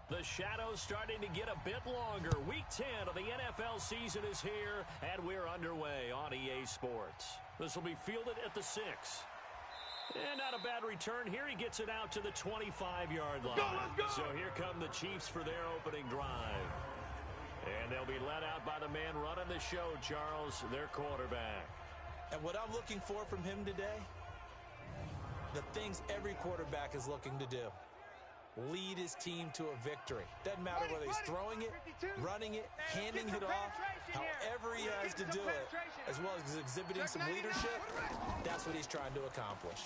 The shadow's starting to get a bit longer. Week 10 of the NFL season is here, and we're underway on EA Sports. This will be fielded at the 6. And not a bad return here. He gets it out to the 25-yard line. Let's go! So here come the Chiefs for their opening drive. And they'll be led out by the man running the show, Charles, their quarterback. And what I'm looking for from him today, the things every quarterback is looking to do. Lead his team to a victory. Doesn't matter whether he's throwing it, running it, handing it off, however he has to do it, as well as exhibiting some leadership, that's what he's trying to accomplish.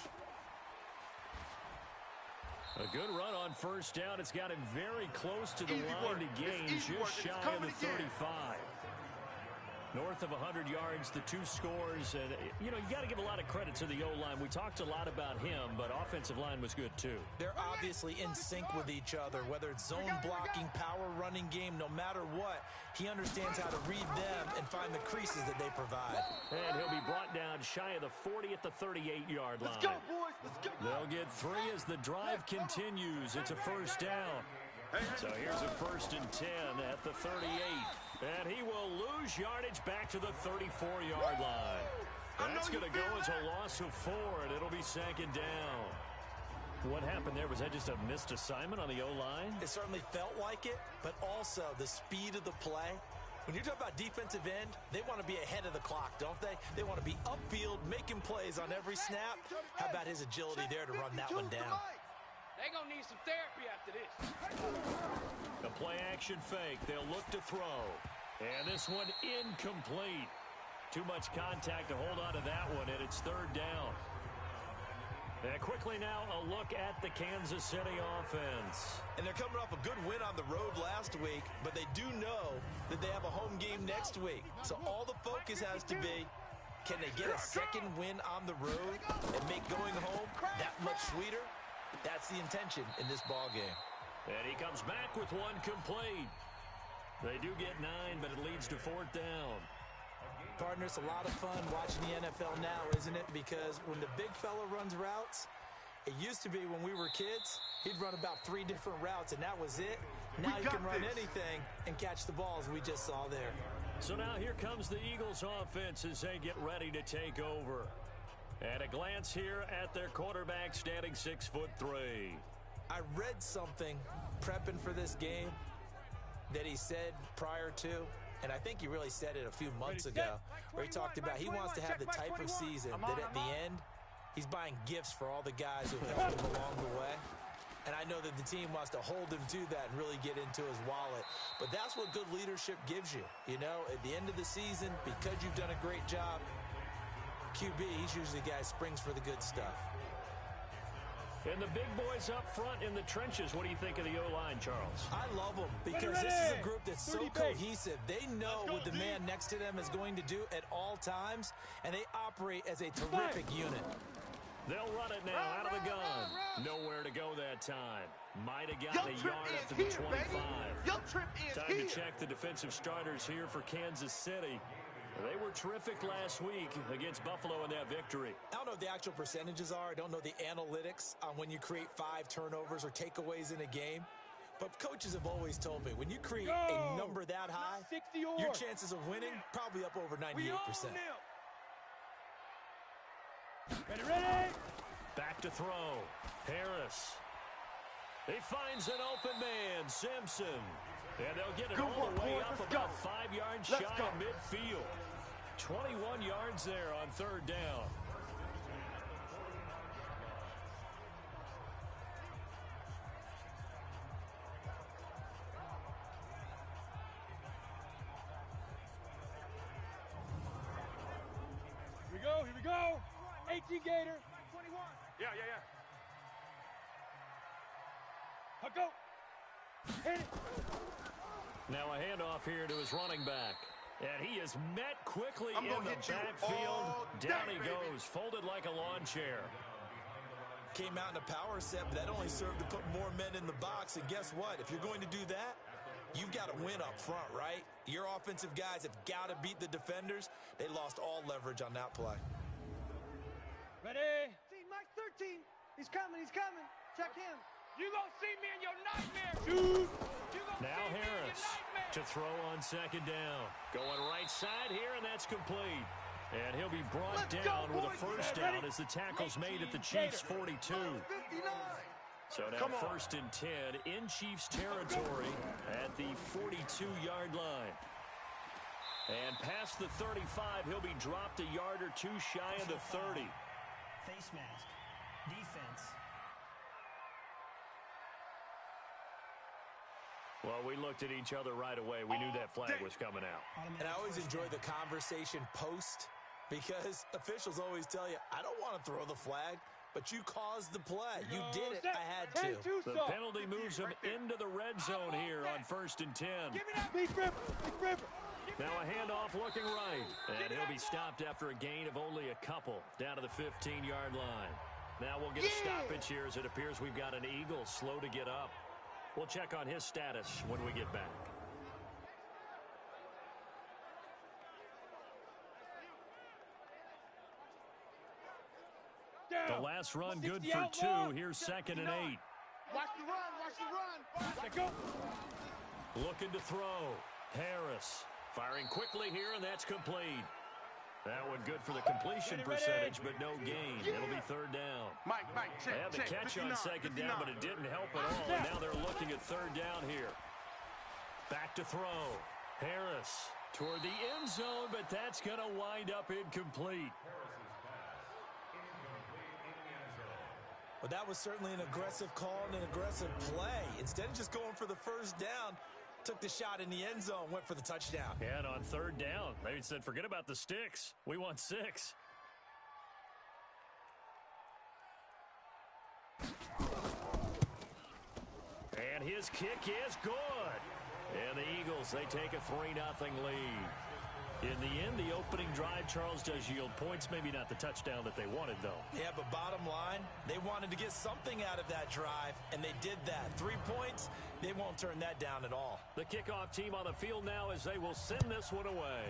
A good run on first down. It's got him very close to the line to gain, just shy of the 35. North of 100 yards, the 2 scores. And, you got to give a lot of credit to the O-line. We talked a lot about him, but offensive line was good too. They're obviously in sync with each other, whether it's zone blocking, power running game, no matter what. He understands how to read them and find the creases that they provide. And he'll be brought down shy of the 40 at the 38-yard line. Let's go, boys. Let's go. They'll get 3 as the drive continues. It's a first down. So here's a 1st and 10 at the 38. And he will lose yardage back to the 34-yard line. That's going to go as a loss of 4, and it'll be 2nd down. What happened there? Was that just a missed assignment on the O-line? It certainly felt like it, but also the speed of the play. When you're talking about defensive end, they want to be ahead of the clock, don't they? They want to be upfield, making plays on every snap. How about his agility there to run that one down? They're going to need some therapy after this. The play-action fake. They'll look to throw. And this one incomplete. Too much contact to hold on to that one, and it's 3rd down. And quickly now, a look at the Kansas City offense. And they're coming off a good win on the road last week, but they do know that they have a home game next week. So all the focus has to be, can they get a second win on the road and make going home that much sweeter? That's the intention in this ball game. And he comes back with 1 complete. They do get 9, but it leads to 4th down. Partner, it's a lot of fun watching the NFL now, isn't it? Because when the big fella runs routes, it used to be when we were kids, he'd run about 3 different routes, and that was it. Now he can run anything and catch the balls we just saw there. So now here comes the Eagles offense as they get ready to take over. At a glance here at their quarterback standing 6'3". I read something prepping for this game that he said prior to, and I think he really said it a few months ago, where he talked about he wants to have the type of season that at the end, he's buying gifts for all the guys who helped him along the way. And I know that the team wants to hold him to that and really get into his wallet. But that's what good leadership gives you. At the end of the season, because you've done a great job, QB, he's usually the guy who springs for the good stuff. And the big boys up front in the trenches, what do you think of the O-line, Charles? I love them because this is a group that's so cohesive. They know what the man next to them is going to do at all times, and they operate as a terrific unit. They'll run it now out of the gun. Nowhere to go that time. Might have gotten a yard up to the 25. Time to check the defensive starters here for Kansas City. They were terrific last week against Buffalo in that victory. I don't know what the actual percentages are. I don't know the analytics on when you create 5 turnovers or takeaways in a game. But coaches have always told me, when you create a number that high, your chances of winning probably up over 98%. Ready? Back to throw. Harris. He finds an open man, Simpson. And they'll get it all the way up about 5 yards shy of midfield. 21 yards there on 3rd down. Here we go. 18 Gator. 21. Yeah. I'll go. Hit it. Now a handoff here to his running back. And he is met quickly in the backfield. Down he goes, folded like a lawn chair. Came out in a power set, but that only served to put more men in the box. And guess what? If you're going to do that, you've got to win up front, right? Your offensive guys have got to beat the defenders. They lost all leverage on that play. Ready? Mike 13. He's coming. Check him. You gonna see me in your nightmare. Now Harris to throw on second down. Going right side here, and that's complete. And he'll be brought down with a first down as the tackle's made at the Chiefs' 42. So now 1st and 10 in Chiefs territory at the 42-yard line. And past the 35, he'll be dropped a yard or two shy of the 30. Face mask. Defense. Well, we looked at each other right away. We knew that flag was coming out. And I always enjoy the conversation post because officials always tell you, I don't want to throw the flag, but you caused the play. You did it. I had to. The penalty moves him into the red zone here on 1st and 10. Give me that, Big Ripper. Big Ripper. Now a handoff looking right. And he'll be stopped after a gain of only a couple down to the 15-yard line. Now we'll get a stoppage here as it appears we've got an Eagle slow to get up. We'll check on his status when we get back. The last run good for 2. Here's 2nd and 8. Watch the run. Watch the run. Let go. Looking to throw. Harris firing quickly here, and that's complete. That one good for the completion percentage, but no gain. It'll be 3rd down. Mike, check. They had the catch on 2nd down, but it didn't help at all. And now they're looking at 3rd down here. Back to throw. Harris toward the end zone, but that's going to wind up incomplete. Well, that was certainly an aggressive call and an aggressive play. Instead of just going for the first down, took the shot in the end zone, went for the touchdown. And on 3rd down, they said, forget about the sticks. We want 6. And his kick is good. And the Eagles, they take a 3-0 lead. In the end, the opening drive, Charles, does yield points. Maybe not the touchdown that they wanted, though. Yeah, but bottom line, they wanted to get something out of that drive, and they did that. 3 points, they won't turn that down at all. The kickoff team on the field now as they will send this one away.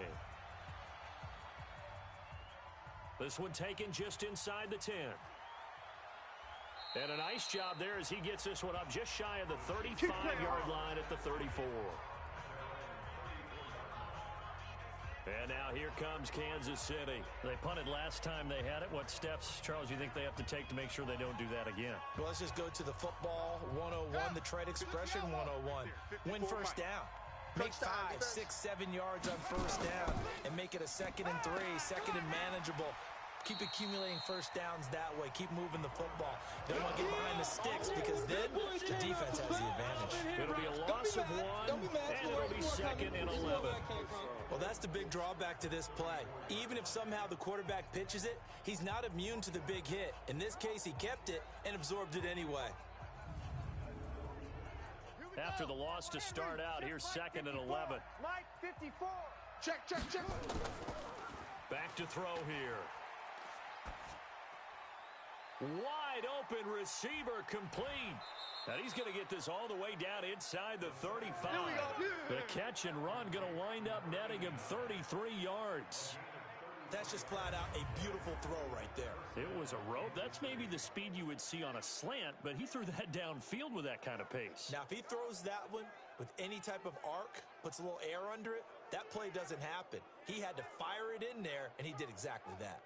This one taken just inside the 10. And a nice job there as he gets this one up just shy of the 35-yard line at the 34. And now here comes Kansas City. They punted last time they had it. What steps, Charles, you think they have to take to make sure they don't do that again? Well, let's just go to the football 101, the trade expression 101. Win first down. Make 5, 6, 7 yards on first down and make it a 2nd and 3, 2nd and manageable. Keep accumulating first downs that way. Keep moving the football. They don't want to get behind the sticks because then the defense has the advantage. It'll be a loss of 1, and it'll be 2nd and 11. Well, that's the big drawback to this play. Even if somehow the quarterback pitches it, he's not immune to the big hit. In this case, he kept it and absorbed it anyway. After the loss to start out, here's 2nd and 11. Mike, 54. Check. Back to throw here. Wide open receiver complete. And he's going to get this all the way down inside the 35. The catch and run going to wind up netting him 33 yards. That's just flat out a beautiful throw right there. It was a rope. That's maybe the speed you would see on a slant, but he threw that downfield with that kind of pace. Now, if he throws that one with any type of arc, puts a little air under it, that play doesn't happen. He had to fire it in there, and he did exactly that.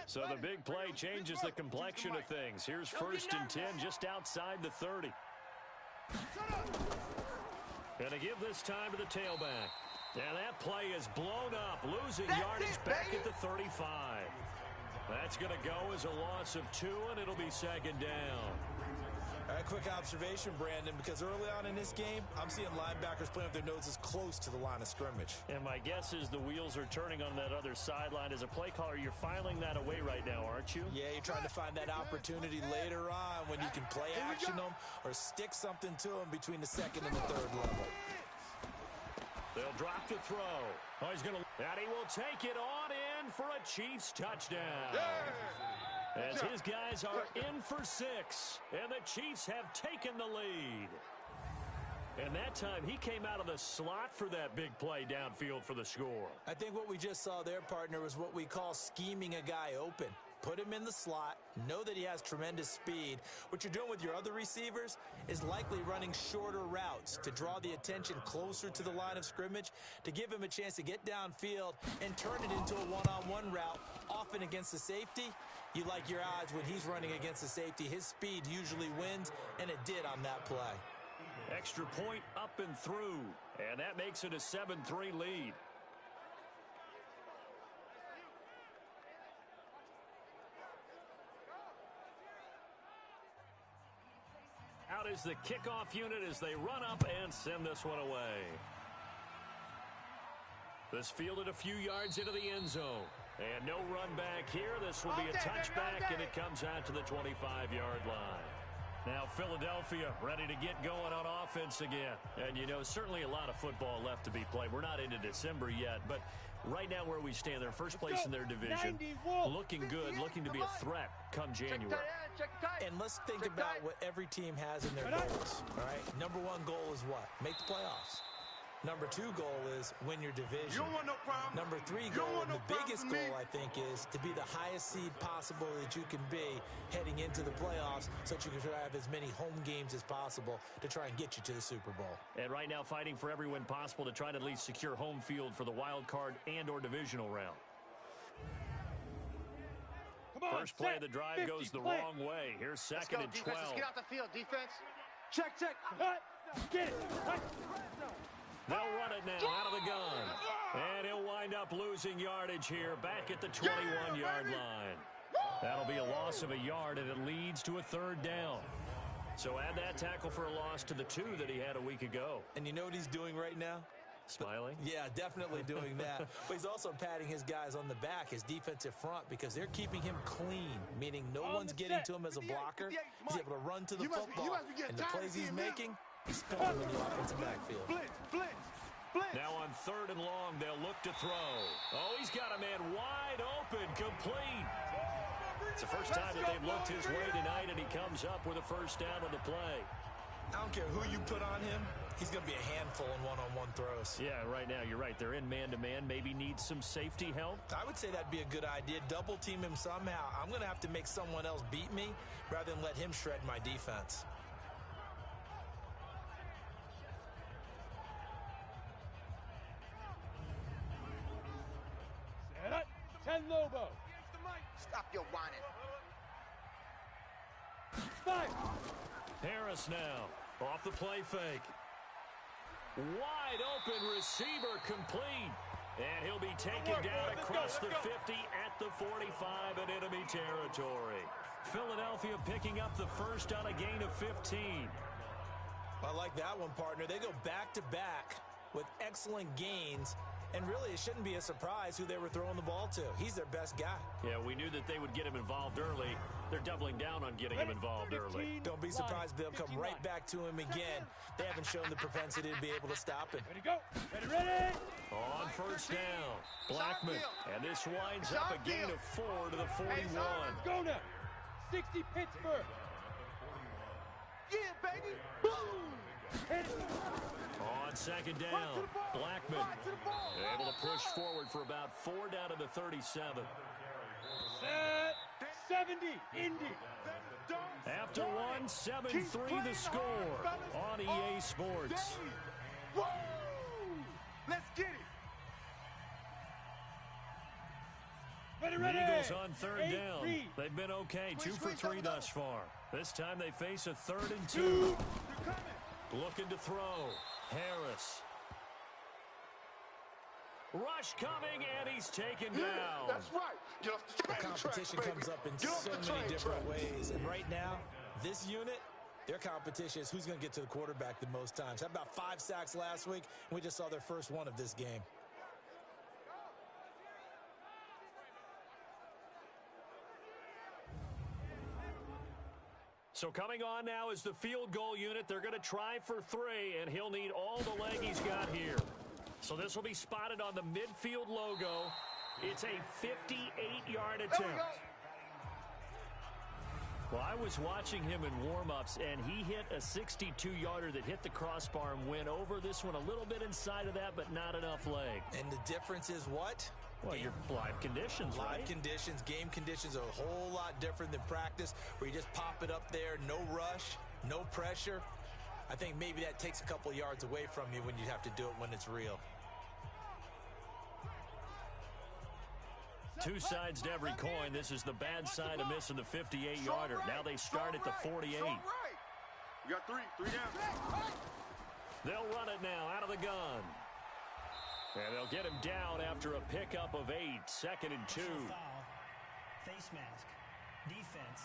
So the big play changes the complexion of things. Here's 1st and 10 just outside the 30. Going to give this time to the tailback. And that play is blown up, losing yardage back at the 35. That's going to go as a loss of 2, and it'll be 2nd down. All right, quick observation, Brandon, because early on in this game, I'm seeing linebackers playing with their noses close to the line of scrimmage. And my guess is the wheels are turning on that other sideline. As a play caller, you're filing that away right now, aren't you? Yeah, you're trying to find that opportunity later on when you can play action them or stick something to them between the 2nd and the 3rd level. They'll drop the throw. Oh, he's going to... And he will take it on in for a Chiefs touchdown. As his guys are in for 6, and the Chiefs have taken the lead. And that time, he came out of the slot for that big play downfield for the score. I think what we just saw there, partner, was what we call scheming a guy open. put him in the slot, know that he has tremendous speed. What you're doing with your other receivers is likely running shorter routes to draw the attention closer to the line of scrimmage, to give him a chance to get downfield and turn it into a one-on-one route, often against the safety. You like your odds when he's running against the safety. His speed usually wins, and it did on that play. Extra point up and through, and that makes it a 7-3 lead. Out is the kickoff unit as they run up and send this one away. This fielded a few yards into the end zone. And no run back here. This will be a touchback, and it comes out to the 25-yard line. Now Philadelphia ready to get going on offense again. And, you know, certainly a lot of football left to be played. We're not into December yet, but right now where we stand, they're first place in their division. Looking good, looking to be a threat come January. And let's think about what every team has in their goals, all right? Number one goal is what? Make the playoffs. Number two goal is win your division. You don't want no problem. Number three goal, and the biggest goal, I think, is to be the highest seed possible that you can be heading into the playoffs so that you can have as many home games as possible to try and get you to the Super Bowl. And right now fighting for every win possible to try to at least secure home field for the wild card and or divisional round. First play of the drive goes the wrong way. Here's second and 12. Let's get out the field, defense. Check. Get it. They'll run it now out of the gun. And he'll wind up losing yardage here back at the 21-yard line. That'll be a loss of a yard, and it leads to a third down. So add that tackle for a loss to the 2 that he had a week ago. And you know what he's doing right now? Smiling? Yeah, definitely doing that. But he's also patting his guys on the back, his defensive front, because they're keeping him clean, meaning no one's getting to him as a blocker. He's able to run to the football, and the plays he's making, he's spelling in the offensive backfield. Blitz. Now on third and long, they'll look to throw. Oh, he's got a man wide open, complete. It's the first time that they've looked his way tonight, and he comes up with a first down on the play. I don't care who you put on him, he's going to be a handful in one-on-one throws. Yeah, right now, you're right. They're in man-to-man, maybe needs some safety help. I would say that'd be a good idea. Double team him somehow. I'm going to have to make someone else beat me rather than let him shred my defense. Set up. 10 Lobo. Stop your whining. 5. Harris now off the play fake. Wide open receiver complete. And he'll be taken down across the 50 at the 45 in enemy territory. Philadelphia picking up the first on a gain of 15. I like that one, partner. They go back-to-back with excellent gains. And really, it shouldn't be a surprise who they were throwing the ball to. He's their best guy. Yeah, we knew that they would get him involved early. They're doubling down on getting him involved early. Don't be surprised if they'll come right back to him again. They haven't shown the propensity to be able to stop him. Ready, go. Ready. On first down, Blackman. And this winds up a gain of 4 to the 41. Go now. 60 Pittsburgh. Yeah, baby. Boom. Hit it. On second down, Blackman able to push forward for about 4 down to the 37. Set. 70 Indy. After one, 7-3 the score on EA Sports. Woo! Let's get it. Ready. Eagles on third down. 8-3. They've been okay, 2 for 3 thus far. This time they face a 3rd and 2. They're coming. Looking to throw. Harris. Rush coming, and he's taken down. That's right. Get off the The train competition tracks, comes up in Get off so the many train different tracks. ways. And right now, this unit, their competition is who's going to get to the quarterback the most times. How about 5 sacks last week? And we just saw their first one of this game. So coming on now is the field goal unit. They're going to try for 3, and he'll need all the leg he's got here. So this will be spotted on the midfield logo. It's a 58-yard attempt. Well, I was watching him in warm-ups, and he hit a 62-yarder that hit the crossbar and went over. This one a little bit inside of that, but not enough leg. And the difference is what? Well, your live conditions, right? Live conditions, game conditions are a whole lot different than practice, where you just pop it up there, no rush, no pressure. I think maybe that takes a couple yards away from you when you have to do it when it's real. Two sides to every coin. This is the bad side of missing the 58-yarder. Now they start at the 48. You got three down. They'll run it now out of the gun. And they'll get him down after a pickup of 8, 2nd and 2. Foul. Face mask. Defense.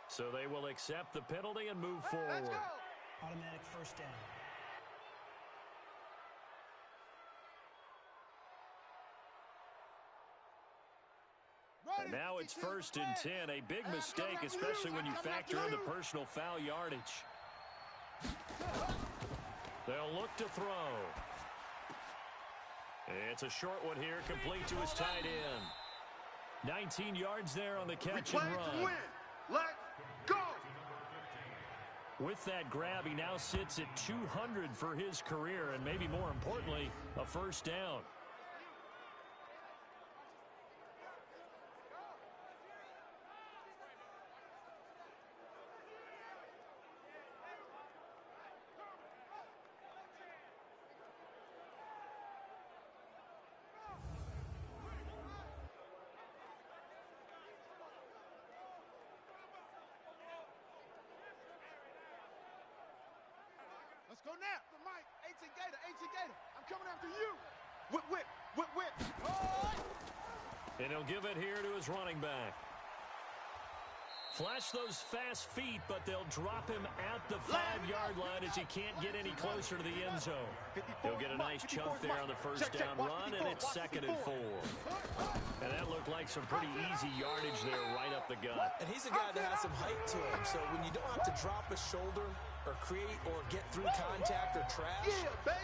So they will accept the penalty and move Let's forward. go. Automatic first down. And now it's 1st and 10. A big mistake, especially when you factor in the personal foul yardage. They'll look to throw. It's a short one here, complete to his tight end. 19 yards there on the catch and run. Let's go. With that grab, he now sits at 200 for his career, and maybe more importantly, a first down. Let's go now. Mike, 18 Gator. I'm coming after you. Whip. And he'll give it here to his running back. Flash those fast feet, but they'll drop him at the 5-yard line as he can't get any closer to the end zone. He'll get a nice chunk there on the first down run, and it's 2nd and 4. And that looked like some pretty easy yardage there right up the gut. And he's a guy that has some height to him, so when you don't have to drop a shoulder or create or get through contact or trash,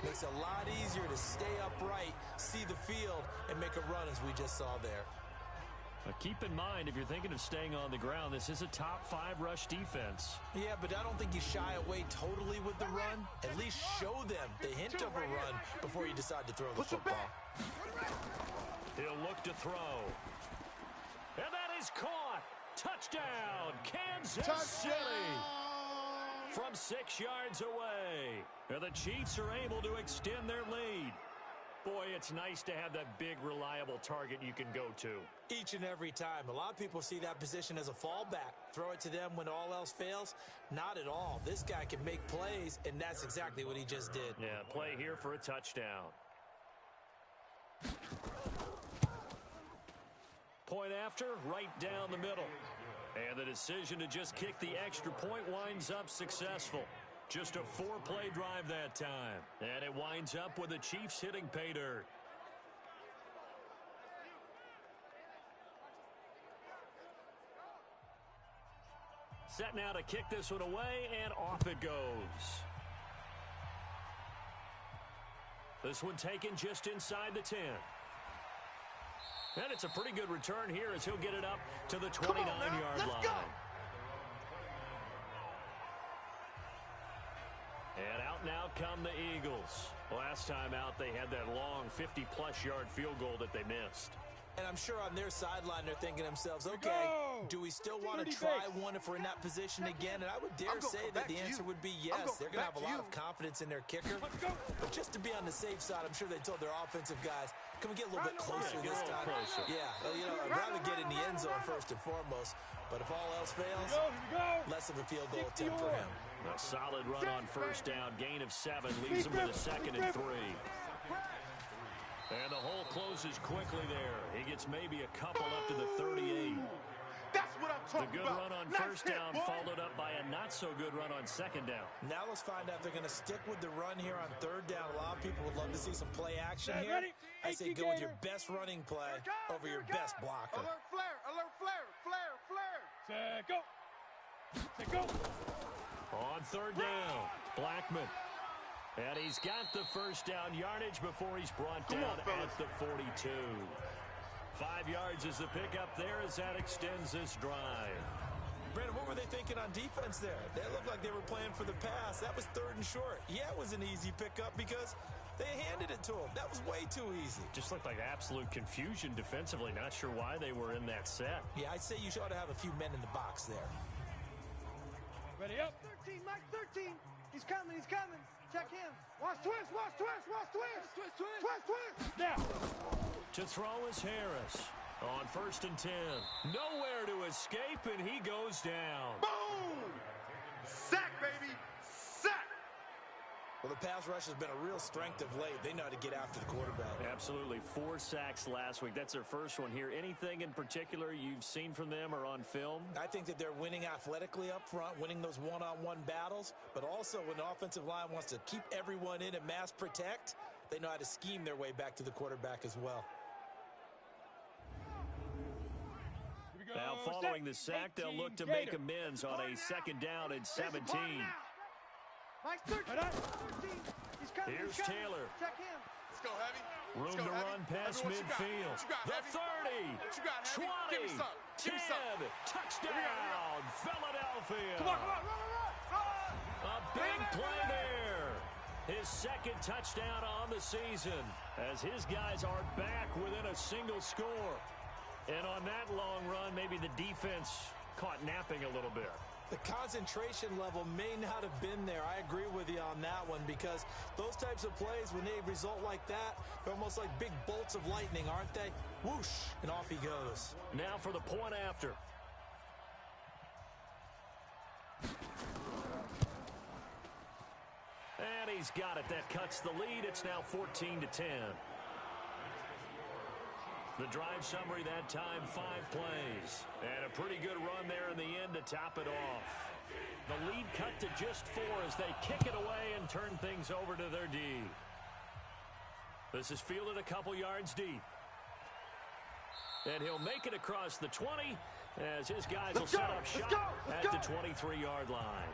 makes it a lot easier to stay upright, see the field, and make a run as we just saw there. Now keep in mind, if you're thinking of staying on the ground, this is a top 5 rush defense. Yeah, but I don't think you shy away totally with the run. At least show them the hint of a run before you decide to throw the football. He'll look to throw. And that is caught. Touchdown, Kansas City. From 6 yards away. And the Chiefs are able to extend their lead. Boy, it's nice to have that big, reliable target you can go to. Each and every time. A lot of people see that position as a fallback. Throw it to them when all else fails. Not at all. This guy can make plays, and that's exactly what he just did. Yeah, play here for a touchdown. Point after, right down the middle. And the decision to just kick the extra point winds up successful. Just a 4-play drive that time. And it winds up with the Chiefs hitting pay dirt. Set now to kick this one away, and off it goes. This one taken just inside the 10. And it's a pretty good return here as he'll get it up to the 29-yard line. Go. And out now come the Eagles. Last time out, they had that long 50-plus yard field goal that they missed. And I'm sure on their sideline they're thinking to themselves, okay, do we still want to try one if we're in that position again? And I would dare say that the answer would be yes. They're going to have a lot of confidence in their kicker. But just to be on the safe side, I'm sure they told their offensive guys, can we get a little bit closer this time? Yeah, well, you know, I'd rather get in the end zone first and foremost. But if all else fails, less of a field goal attempt for him. A solid run on first down. Gain of 7 leads them to the 2nd and 3. And the hole closes quickly there. He gets maybe a couple up to the 38. That's what I'm talking about. The good run on first down followed up by a not-so-good run on 2nd down. Now let's find out if they're going to stick with the run here on 3rd down. A lot of people would love to see some play action here. I say go with your best running play over your best blocker. Alert flare, flare. Set, go. Set, go. On 3rd down, Blackman. And he's got the first down yardage before he's brought down at the 42. 5 yards is the pickup there as that extends this drive. Brandon, what were they thinking on defense there? They looked like they were playing for the pass. That was 3rd and short. Yeah, it was an easy pickup because They handed it to him. That was way too easy. Just looked like absolute confusion defensively. Not sure why they were in that set. Yeah, I'd say you ought to have a few men in the box there. Ready up. 13, Mike 13. He's coming, he's coming. Check him. Watch twist, watch twist, watch twist. Twist, twist. Twist, twist. Now. To throw is Harris. On 1st and 10. Nowhere to escape, and he goes down. Boom! Sack, baby. Sack. Well, the pass rush has been a real strength of late. They know how to get after the quarterback. Absolutely. 4 sacks last week. That's their first one here. Anything in particular you've seen from them or on film? I think that they're winning athletically up front, winning those one-on-one battles, but also when the offensive line wants to keep everyone in and mass protect, they know how to scheme their way back to the quarterback as well. Now, following the sack, they'll look to make amends on a 2nd down and 17. Mike's 13. He's coming, Here's he's coming. Taylor. Check him. Let's go, Heavy. Room to run past midfield. The 30, 20, 10, touchdown, Philadelphia. Come on, run. A big play there. His 2nd touchdown on the season as his guys are back within a single score. And on that long run, maybe the defense caught napping a little bit. The concentration level may not have been there. I agree with you on that one because those types of plays, when they result like that, they're almost like big bolts of lightning, aren't they? Whoosh, and off he goes. Now for the point after. And he's got it. That cuts the lead. It's now 14-10. The drive summary that time, 5 plays. And a pretty good run there in the end to top it off. The lead cut to just 4 as they kick it away and turn things over to their D. This is fielded a couple yards deep. And he'll make it across the 20 as his guys will set up shop at the 23-yard line.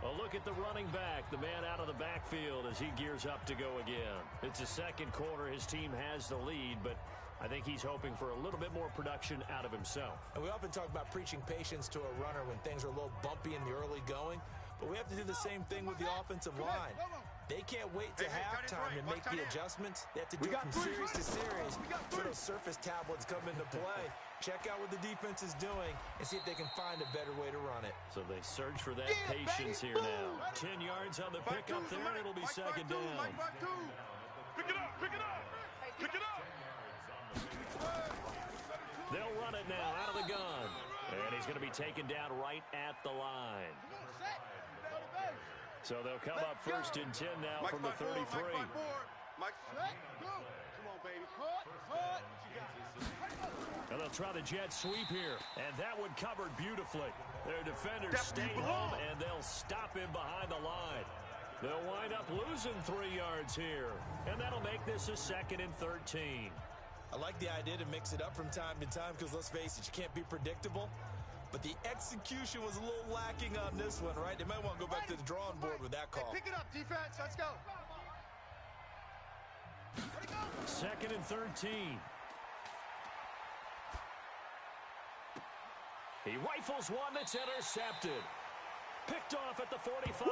A look at the running back, the man out of the backfield as he gears up to go again. It's the 2nd quarter. His team has the lead, but I think he's hoping for a little bit more production out of himself. And we often talk about preaching patience to a runner when things are a little bumpy in the early going, but we have to do the same thing with the offensive line. They can't wait to halftime to make the adjustments. They have to do it from series to series so those surface tablets come into play. Check out what the defense is doing and see if they can find a better way to run it. So they search for that patience here now. 10 yards on the pickup there, and it'll be 2nd down. Pick it up, pick it up, pick it up. They'll run it now out of the gun. And he's going to be taken down right at the line. So they'll come up 1st and 10 now from the 33. Mike, set, go. Come on, baby. Cut. And they'll try the jet sweep here. And that one covered beautifully. Their defenders stay home, and they'll stop him behind the line. They'll wind up losing 3 yards here. And that'll make this a 2nd and 13. I like the idea to mix it up from time to time because, let's face it, you can't be predictable. But the execution was a little lacking on this one, right? They might want to go back to the drawing board with that call. Hey, pick it up, defense. Let's go. 2nd and 13. He rifles one that's intercepted. Picked off at the 45.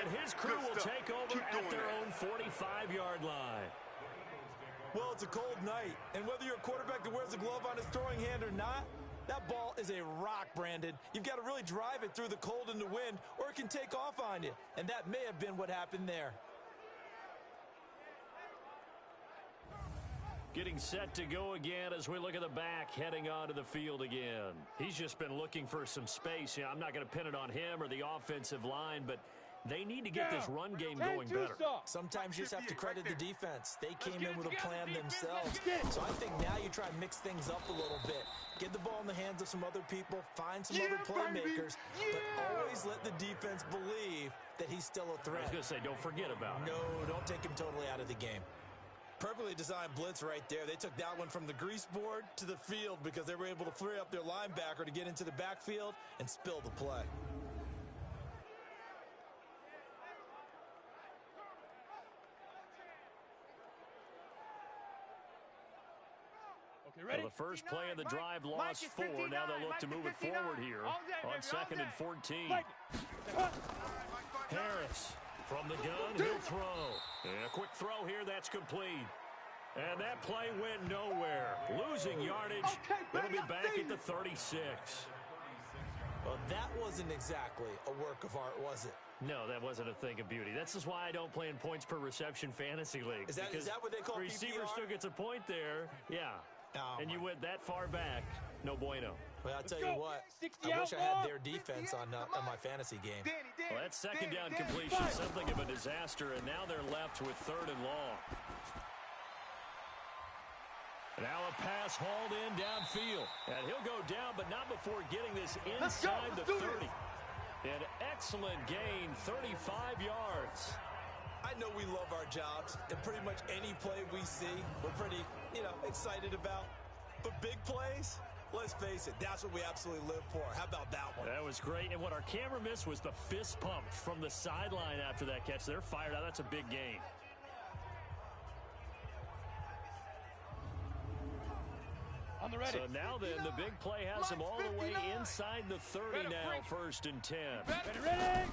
And his crew will take over at their own 45-yard line. Well, it's a cold night, and whether you're a quarterback that wears a glove on his throwing hand or not, that ball is a rock, Brandon. You've got to really drive it through the cold and the wind, or it can take off on you. And that may have been what happened there. Getting set to go again as we look at the back, heading onto the field again. He's just been looking for some space. I'm not going to pin it on him or the offensive line, but they need to get this run game going better. Sometimes you just have to credit the defense. They came in with a plan themselves. So I think now you try and mix things up a little bit. Get the ball in the hands of some other people, find some other playmakers, but always let the defense believe that he's still a threat. I was going to say, don't forget about it. No, don't take him totally out of the game. Perfectly designed blitz right there. They took that one from the grease board to the field because they were able to free up their linebacker to get into the backfield and spill the play. Well, the first play of the drive lost 4. Now they'll look to move it forward here on 2nd and 14. Harris From the gun, he'll throw. And a quick throw here, that's complete. And that play went nowhere. Losing yardage. It'll be back at the 36. Well, that wasn't exactly a work of art, was it? No, that wasn't a thing of beauty. This is why I don't play in points per reception fantasy leagues. Is that what they call receiver PPR? still gets a point there. Yeah. Oh, and you went that far back. No bueno. Well, I'll tell you what. I wish I had their defense on my fantasy game. Well, that second down completion, something of a disaster, and now they're left with 3rd and long. Now a pass hauled in downfield. And he'll go down, but not before getting this inside the 30. An excellent gain, 35 yards. I know we love our jobs, and pretty much any play we see, we're pretty, excited about. But big plays, let's face it, that's what we absolutely live for. How about that one? That was great, and what our camera missed was the fist pump from the sideline after that catch. They're fired out. That's a big gain. On the ready. So now then, the big play has him all the way inside the 30 now, 1st and 10. Ready.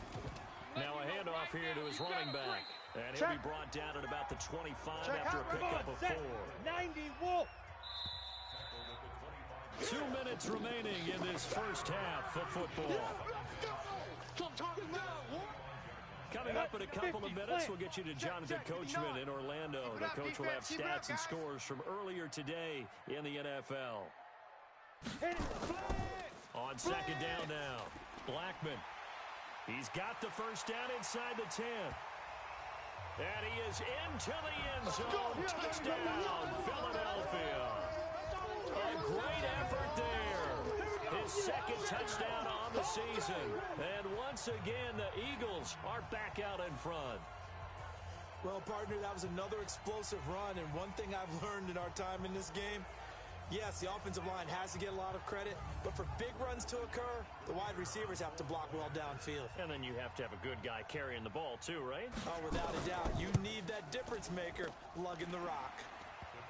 Now a handoff here to his running back. And he'll be brought down at about the 25 after a pickup of 4. 90 Wolf. 2 minutes remaining in this first half of football. Coming up in a couple of minutes, we'll get you to Jonathan Coachman in Orlando. The coach will have stats and scores from earlier today in the NFL. On 2nd down now, Blackman. He's got the first down inside the 10. And he is into the end zone. Touchdown, Philadelphia. A great effort there. His 2nd touchdown on the season. And once again, the Eagles are back out in front. Well, partner, that was another explosive run. And one thing I've learned in our time in this game, yes, the offensive line has to get a lot of credit, but for big runs to occur, the wide receivers have to block well downfield. And then you have to have a good guy carrying the ball too, right? Oh, without a doubt. You need that difference maker lugging the rock.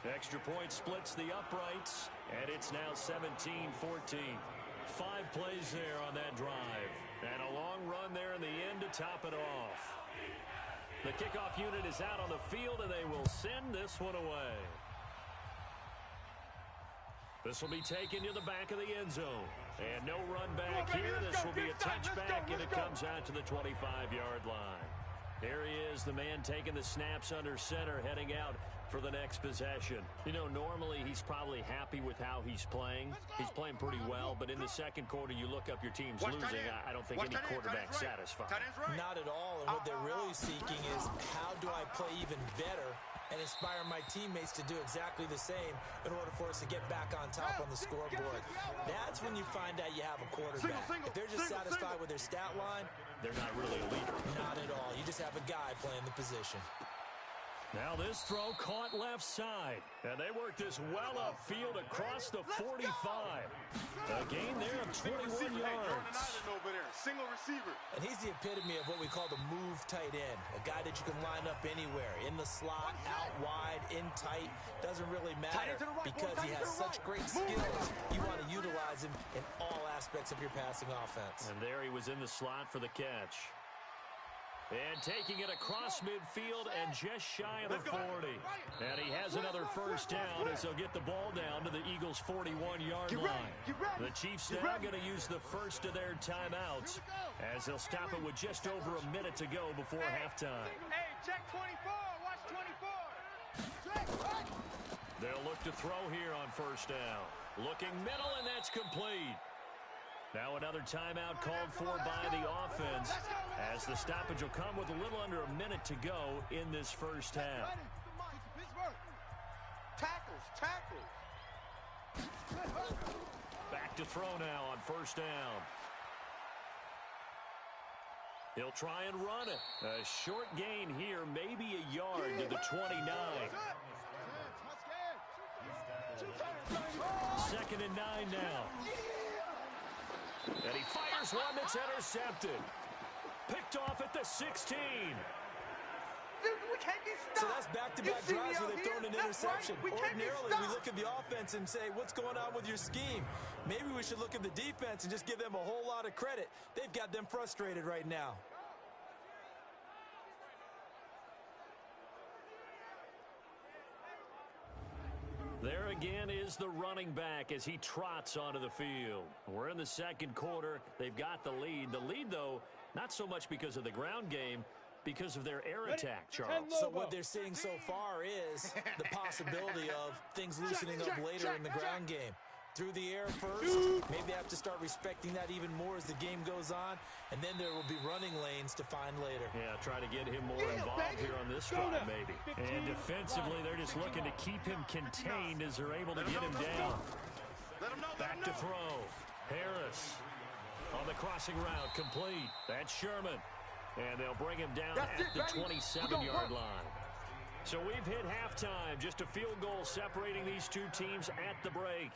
Extra point splits the uprights, and it's now 17-14. 5 plays there on that drive. And a long run there in the end to top it off. The kickoff unit is out on the field, and they will send this one away. This will be taken to the back of the end zone. And no run back here. This will be a touchback, and it comes out to the 25-yard line. There he is, the man taking the snaps under center, heading out for the next possession. Normally he's probably happy with how he's playing. He's playing pretty well, but in the second quarter, you look up your team's losing. I don't think any quarterback's satisfied. Not at all, and what they're really seeking is how do I play even better and inspire my teammates to do exactly the same in order for us to get back on top on the scoreboard. That's when you find out you have a quarterback. If they're just satisfied with their stat line, they're not really a leader. Not at all. You just have a guy playing the position. Now this throw caught left side. And they work this well upfield across the 45. A gain there of 21 yards. Single receiver. And he's the epitome of what we call the move tight end. A guy that you can line up anywhere. In the slot, out wide, in tight. Doesn't really matter because he has such great skills. You want to utilize him in all aspects of your passing offense. And there he was in the slot for the catch. And taking it across midfield and just shy of the 40. And he has another first down as they'll get the ball down to the Eagles' 41-yard line. The Chiefs now going to use the first of their timeouts as they'll stop it with just over a minute to go before halftime. Hey, check 24. Watch 24. They'll look to throw here on first down. Looking middle, and that's complete. Now another timeout called for by the offense as the stoppage will come with a little under a minute to go in this first half. Tackles. Back to throw now on first down. He'll try and run it. A short gain here, maybe a yard to the 29. 2nd and 9 now. And he fires one that's intercepted. Picked off at the 16. Dude, we can't get stopped. So that's back-to-back drives where they've thrown an interception. Ordinarily, we look at the offense and say, what's going on with your scheme? Maybe we should look at the defense and just give them a whole lot of credit. They've got them frustrated right now. There again is the running back as he trots onto the field. We're in the second quarter. They've got the lead. The lead, though, not so much because of the ground game, because of their air attack, Charles. So what they're seeing so far is the possibility of things loosening up later in the ground game. Through the air first, maybe they have to start respecting that even more as the game goes on, and then there will be running lanes to find later. Yeah, try to get him more involved here on this drive, maybe. And defensively, they're just looking to keep him contained as they're able to get him down. Back to throw. Harris on the crossing route, complete. That's Sherman. And they'll bring him down at the 27-yard line. So we've hit halftime. Just a field goal separating these two teams at the break.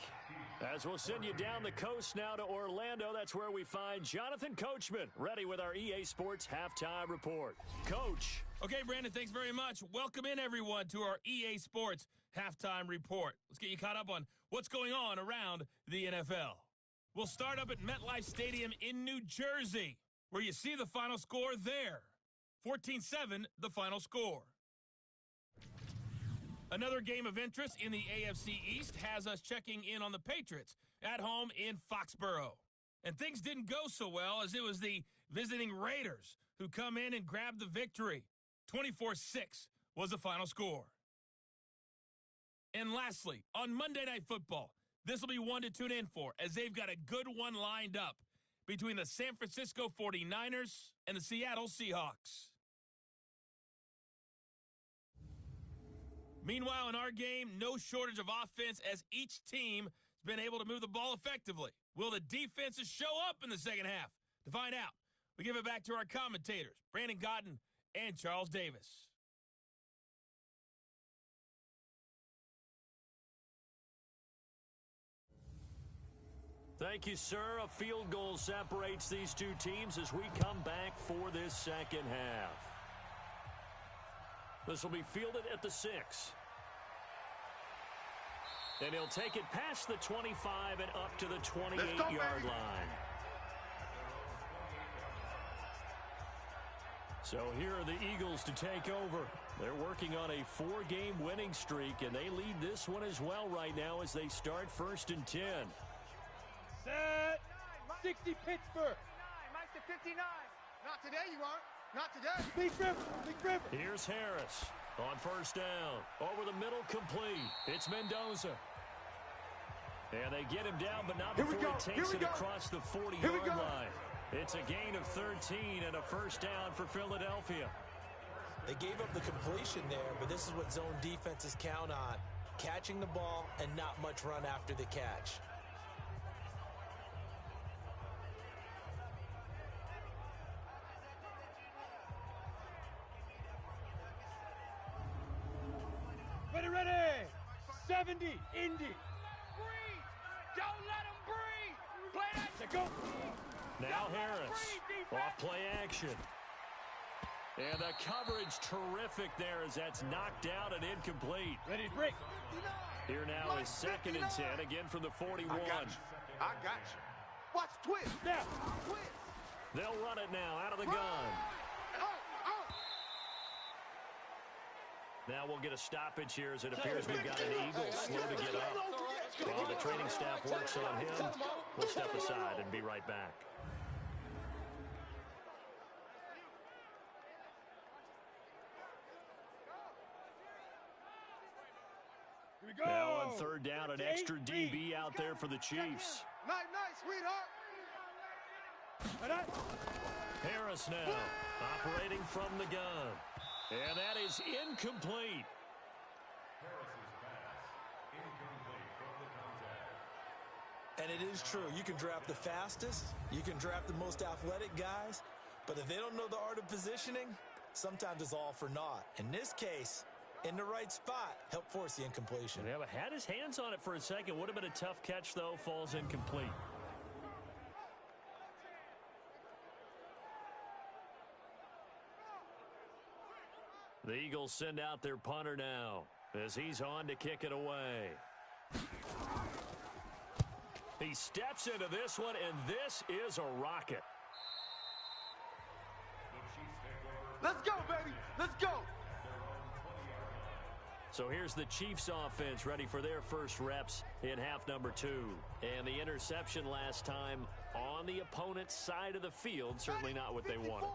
As we'll send you down the coast now to Orlando, that's where we find Jonathan Coachman, ready with our EA Sports Halftime Report. Coach. Okay, Brandon, thanks very much. Welcome in, everyone, to our EA Sports Halftime Report. Let's get you caught up on what's going on around the NFL. We'll start up at MetLife Stadium in New Jersey, where you see the final score there. 14-7, the final score. Another game of interest in the AFC East has us checking in on the Patriots at home in Foxborough. And things didn't go so well, as it was the visiting Raiders who come in and grab the victory. 24-6 was the final score. And lastly, on Monday Night Football, this will be one to tune in for, as they've got a good one lined up between the San Francisco 49ers and the Seattle Seahawks. Meanwhile, in our game, no shortage of offense as each team has been able to move the ball effectively. Will the defenses show up in the second half? To find out, we give it back to our commentators, Brandon Godden and Charles Davis. Thank you, sir. A field goal separates these two teams as we come back for this second half. This will be fielded at the 6. And he'll take it past the 25 and up to the 28-yard line. So here are the Eagles to take over. They're working on a 4-game winning streak, and they lead this one as well right now as they start 1st and 10. Set. 60 Pittsburgh. Mike to 59. Not today, you aren't. Not today. Big River. Big River. Here's Harris on 1st down. Over the middle, complete. It's Mendoza. And they get him down, but not before he takes it across the 40-yard line. It's a gain of 13 and a 1st down for Philadelphia. They gave up the completion there, but this is what zone defenses count on. Catching the ball and not much run after the catch. Ready. 70. Indy. Breathe. Don't let him breathe. Play that. Go. Now Harris. Off play action. And the coverage terrific there as that's knocked out and incomplete. Ready to break. Here now is 2nd and 10, again from the 41. I got you. Watch twist. Now. Twist. They'll run it now out of the gun. Now we'll get a stoppage here as it appears we've got an Eagle slow to get up. While the training staff works on him, we'll step aside and be right back. Here we go. Now on 3rd down, an extra DB out there for the Chiefs. Night, sweetheart. Harris now operating from the gun. And that is incomplete. And it is true. You can draft the fastest. You can draft the most athletic guys. But if they don't know the art of positioning, sometimes it's all for naught. In this case, in the right spot, help force the incompletion. Yeah, but had his hands on it for a second. Would have been a tough catch, though. Falls incomplete. The Eagles send out their punter now as he's on to kick it away. He steps into this one, and this is a rocket. Let's go, baby. Let's go. So here's the Chiefs offense ready for their first reps in half number 2. And the interception last time on the opponent's side of the field, certainly not what they wanted.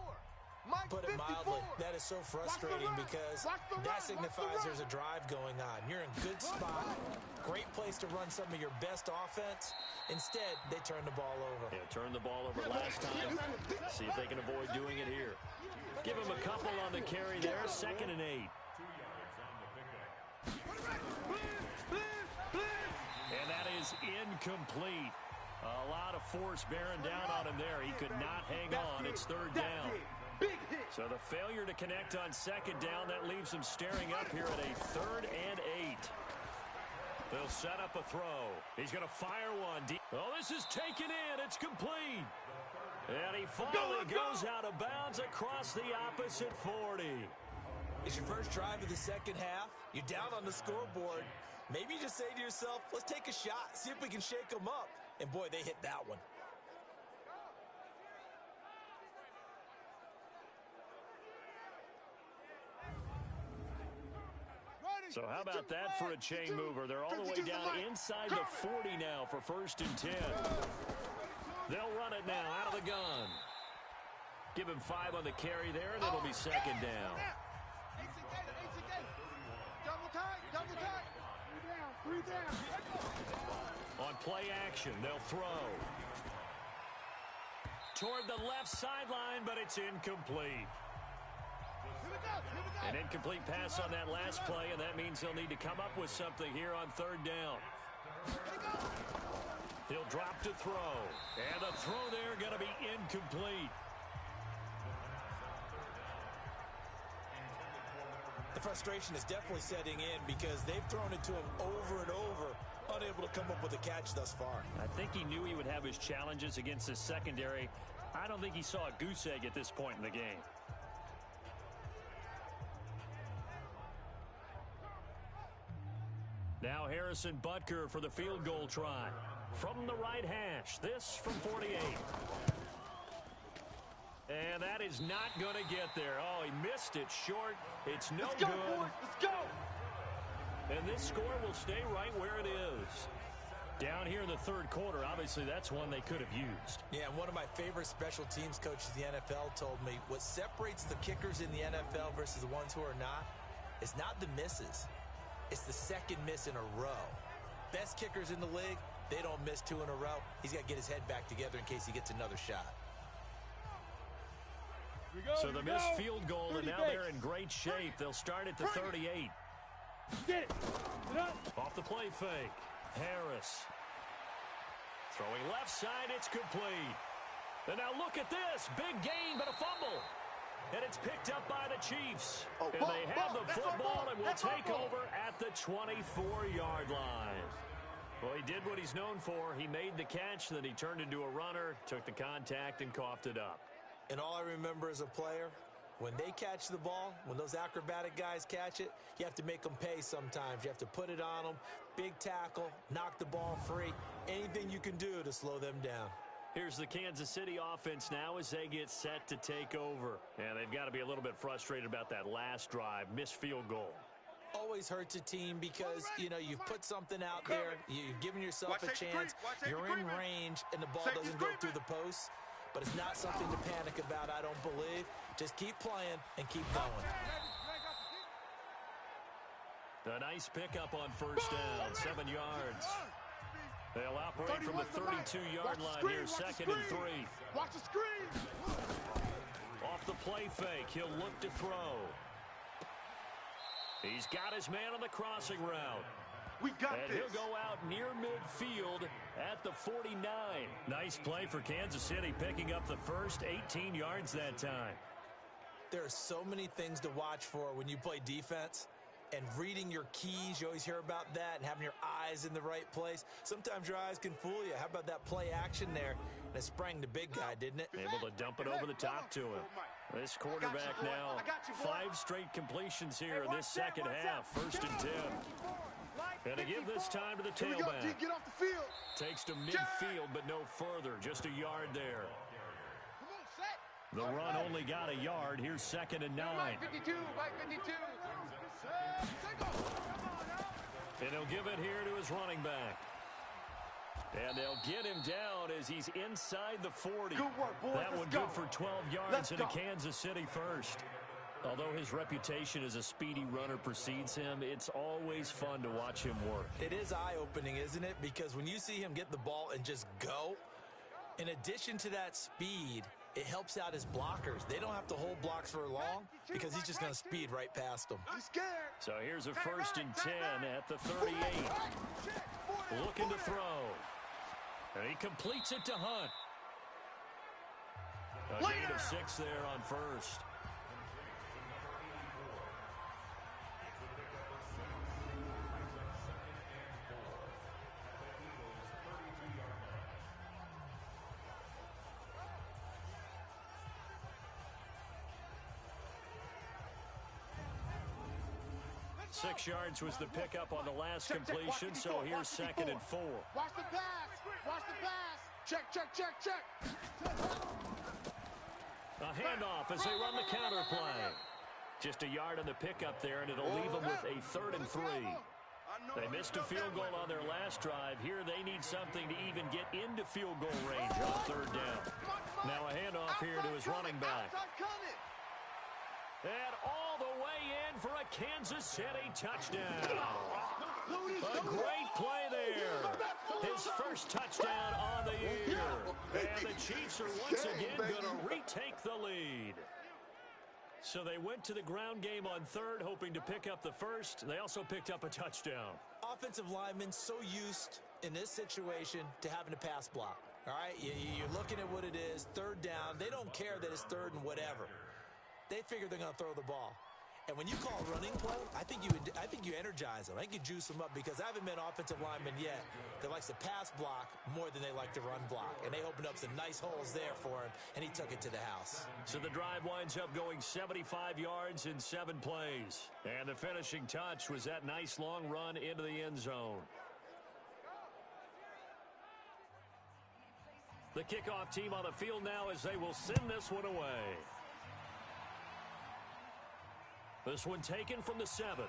Put it mildly, that is so frustrating because that signifies there's a drive going on. You're in good spot, great place to run some of your best offense. Instead, they turn the ball over. Yeah, turned the ball over last time. See if they can avoid doing it here. Give him a couple on the carry there, 2nd and 8. And that is incomplete. A lot of force bearing down on him there. He could not hang on. It's 3rd down. So the failure to connect on 2nd down, that leaves him staring up here at a 3rd and 8. They'll set up a throw. He's going to fire one deep. Oh, this is taken in. It's complete. And he finally goes out of bounds across the opposite 40. It's your first drive of the second half. You're down on the scoreboard. Maybe you just say to yourself, let's take a shot, see if we can shake them up. And boy, they hit that one. So how about that for a chain mover? They're all the way down inside the 40 now for 1st and 10. They'll run it now out of the gun. Give him 5 on the carry there, and it'll be 2nd down. Double tight, double tight. 3 down. On play action, they'll throw. Toward the left sideline, but it's incomplete. An incomplete pass on that last play, and that means he'll need to come up with something here on 3rd down. He'll drop to throw. And the throw there going to be incomplete. The frustration is definitely setting in because they've thrown it to him over and over, unable to come up with a catch thus far. I think he knew he would have his challenges against his secondary. I don't think he saw a goose egg at this point in the game. Now Harrison Butker for the field goal try. From the right hash, this from 48. And that is not going to get there. Oh, he missed it short. It's no good. Let's go, boys. Let's go. And this score will stay right where it is. Down here in the 3rd quarter, obviously that's one they could have used. Yeah, and one of my favorite special teams coaches in the NFL told me what separates the kickers in the NFL versus the ones who are not is not the misses. It's the 2nd miss in a row. Best kickers in the league, they don't miss 2 in a row. He's got to get his head back together in case he gets another shot. So the missed field goal, and now they're in great shape. They'll start at the 38. Get it. Off the play fake. Harris. Throwing left side, it's complete. And now look at this. Big gain, but a fumble. And it's picked up by the Chiefs. And they have the football and will take over at the 24-yard line. Well, he did what he's known for. He made the catch, then he turned into a runner, took the contact, and coughed it up. And all I remember as a player, when they catch the ball, when those acrobatic guys catch it, you have to make them pay sometimes. You have to put it on them, big tackle, knock the ball free, anything you can do to slow them down. Here's the Kansas City offense now as they get set to take over. And they've got to be a little bit frustrated about that last drive, missed field goal. Always hurts a team because, you know, you've put something out there, you've given yourself a chance, you're in range, and the ball doesn't go through the posts. But it's not something to panic about, I don't believe. Just keep playing and keep going. A nice pickup on 1st down, 7 yards. They'll operate from the 32-yard line here, 2nd and 3. Watch the screen. Off the play fake, he'll look to throw. He's got his man on the crossing route. We got and this. He'll go out near midfield at the 49. Nice play for Kansas City, picking up the first 18 yards that time. There are so many things to watch for when you play defense. And reading your keys, you always hear about that, and having your eyes in the right place. Sometimes your eyes can fool you. How about that play action there? And it sprang the big guy, didn't it? Able to dump it over the top to him. This quarterback now, 5 straight completions here in this second half. 1st and 10. And to give this time to the tailback. Get off the field. Takes to midfield, but no further. Just a yard there. The run only got a yard. Here's 2nd and 9. Mike 52, Mike 52. And he'll give it here to his running back. And they'll get him down as he's inside the 40. Good work, boys. That Let's one go. good for 12 yards Let's and a go. Kansas City first. Although his reputation as a speedy runner precedes him, it's always fun to watch him work. It is eye-opening, isn't it? Because when you see him get the ball and just go, in addition to that speed, it helps out his blockers. They don't have to hold blocks for long because he's just going to speed right past them. He's scared. So here's a 1st and 10 at the 38. Looking to throw. And he completes it to Hunt. A gain of 6 there on first. Six yards was the pickup on the last completion, so here's 2nd and 4. Watch the pass. Watch the pass. Check. A handoff as they run the counter play. Just a yard on the pickup there, and it'll leave them with a 3rd and 3. They missed a field goal on their last drive. Here they need something to even get into field goal range on 3rd down. Now a handoff here to his running back. And all the way in for a Kansas City touchdown. A great play there. His first touchdown on the year. And the Chiefs are once again going to retake the lead. So they went to the ground game on 3rd, hoping to pick up the first. They also picked up a touchdown. Offensive linemen so used in this situation to having to pass block. All right, you're looking at what it is, 3rd down. They don't care that it's 3rd and whatever. They figure they're going to throw the ball. And when you call running play, I think you energize them. I think you juice them up because I haven't met an offensive lineman yet that likes to pass block more than they like to run block. And they opened up some nice holes there for him, and he took it to the house. So the drive winds up going 75 yards in 7 plays. And the finishing touch was that nice long run into the end zone. The kickoff team on the field now as they will send this one away. This one taken from the 7. And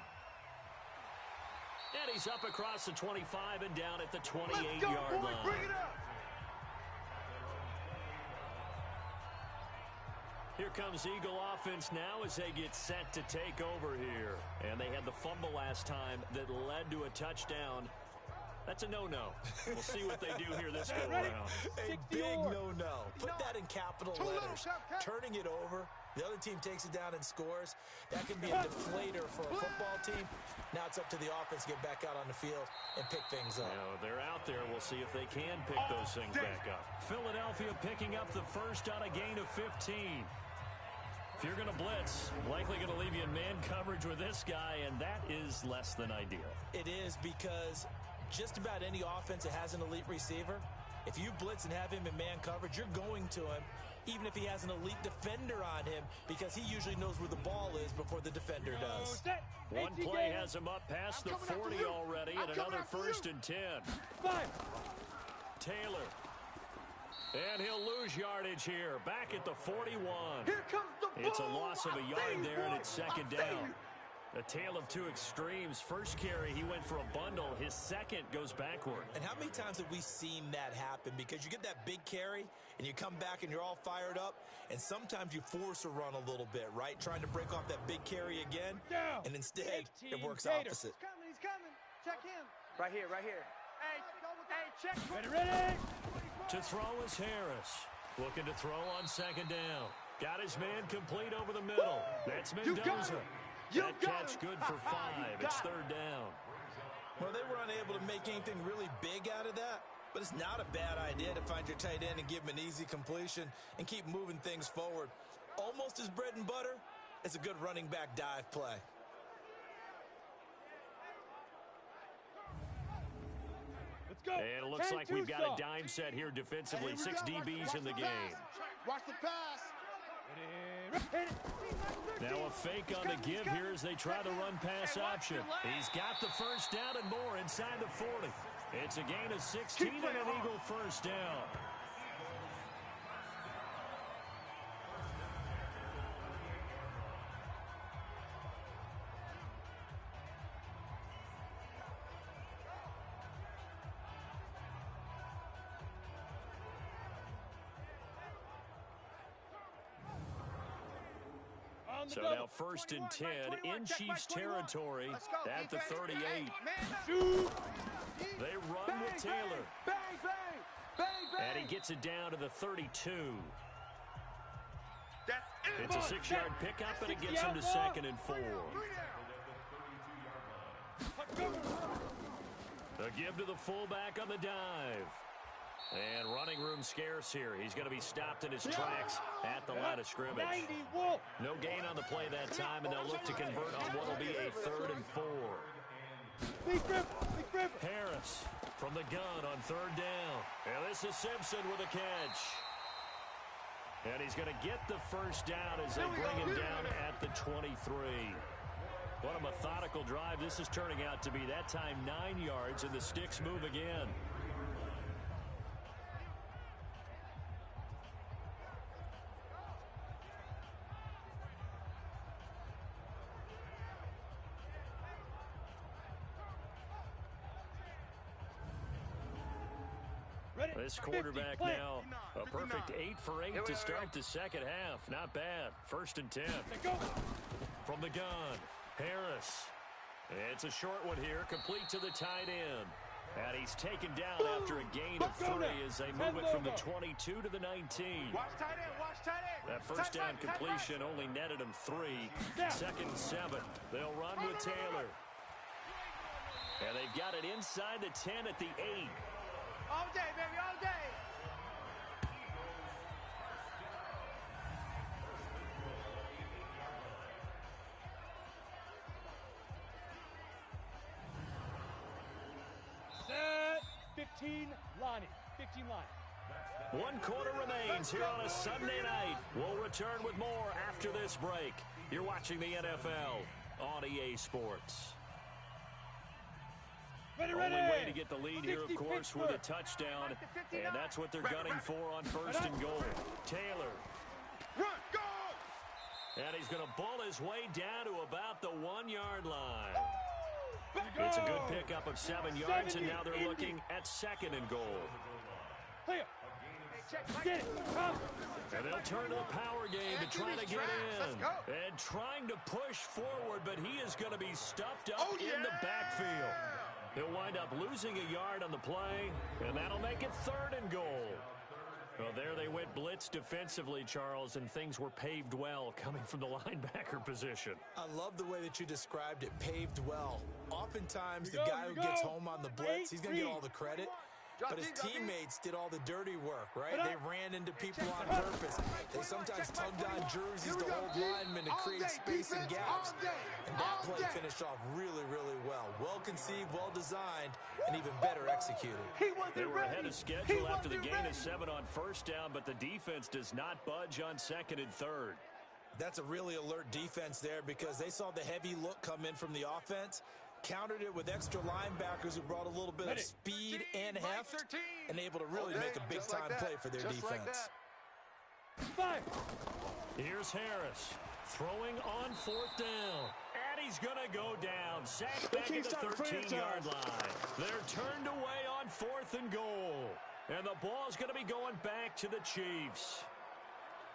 he's up across the 25 and down at the 28-yard line. Bring it up. Here comes Eagle offense now as they get set to take over here. And they had the fumble last time that led to a touchdown. That's a no-no. We'll see what they do here this go-around. A big no-no. Put that in capital letters. Turning it over, the other team takes it down and scores. That can be a deflator for a football team. Now it's up to the offense to get back out on the field and pick things up. They're out there. We'll see if they can pick those things back up. Philadelphia picking up the first on a gain of 15. If you're going to blitz, likely going to leave you in man coverage with this guy, and that is less than ideal. It is because just about any offense that has an elite receiver, if you blitz and have him in man coverage, you're going to him, even if he has an elite defender on him, because he usually knows where the ball is before the defender does. One play has him up past the 40 already, and another 1st and 10. Taylor. And he'll lose yardage here, back at the 41. Here comes the ball. It's a loss of a yard there, and it's 2nd down. A tale of two extremes. First carry, he went for a bundle. His second goes backward. And how many times have we seen that happen? Because you get that big carry, and you come back, and you're all fired up, and sometimes you force a run a little bit, right? Trying to break off that big carry again, and instead, it works opposite. He's coming. Check him. Right here. Hey, check. Ready. To throw is Harris. Looking to throw on 2nd down. Got his man complete over the middle. That's Mendoza. That catch good for 5. It's 3rd down. Well, they were unable to make anything really big out of that, but it's not a bad idea to find your tight end and give him an easy completion and keep moving things forward. Almost as bread and butter as a good running back dive play. Let's go. And it looks like we've got a dime set here defensively. 6 DBs in the game. Watch the pass. Now a fake on the give here as they try the run-pass option. He's got the 1st down and more inside the 40. It's a gain of 16 and an Eagle 1st down. So now first and 10 in Chiefs territory at the 38. They run with Taylor. And he gets it down to the 32. It's a 6-yard pickup, and it gets him to 2nd and 4. A give to the fullback on the dive. And running room scarce here. He's going to be stopped in his tracks at the line of scrimmage. No gain on the play that time, and they'll look to convert on what will be a 3rd and 4. Harris from the gun on 3rd down. And this is Simpson with a catch. And he's going to get the first down as they bring him down at the 23. What a methodical drive this is turning out to be. That time 9 yards, and the sticks move again. This quarterback now, a perfect 8 for 8 to start the second half. Not bad. 1st and 10. From the gun, Harris. It's a short one here, complete to the tight end. And he's taken down after a gain of 3 as they move it from the 22 to the 19. That first down completion only netted him 3. 2nd and 7. They'll run with Taylor. And they've got it inside the 10 at the 8. All day, baby, all day. Set 15 Lonnie. 15 line. 1 quarter remains here on a Sunday night. We'll return with more after this break. You're watching the NFL on EA Sports. Only way to get the lead here, of course, with a touchdown, and that's what they're gunning for on 1st and goal. Taylor. Run, go! And he's going to bull his way down to about the 1-yard line. It's a good pickup of 7 yards, and now they're looking at 2nd and goal. And they'll turn to the power game to try to get in. And trying to push forward, but he is going to be stuffed up in the backfield. He'll wind up losing a yard on the play, and that'll make it 3rd and goal. Well, there they went blitz defensively, Charles, and things were paved well coming from the linebacker position. I love the way that you described it, paved well. Oftentimes, the guy who gets home on the blitz, he's going to get all the credit. But his teammates did all the dirty work, right? They ran into people on purpose. They sometimes tugged on jerseys to hold linemen to create space and gaps. And that play finished off really, really well. Well conceived, well designed, and even better executed. They were ahead of schedule after the gain of 7 on 1st down, but the defense does not budge on 2nd and 3rd. That's a really alert defense there because they saw the heavy look come in from the offense, countered it with extra linebackers who brought a little bit of speed and heft, and able to really make a big-time play for their defense. Here's Harris throwing on 4th down, and he's going to go down. Sacked back at the 13-yard line. They're turned away on 4th and goal, and the ball's going to be going back to the Chiefs.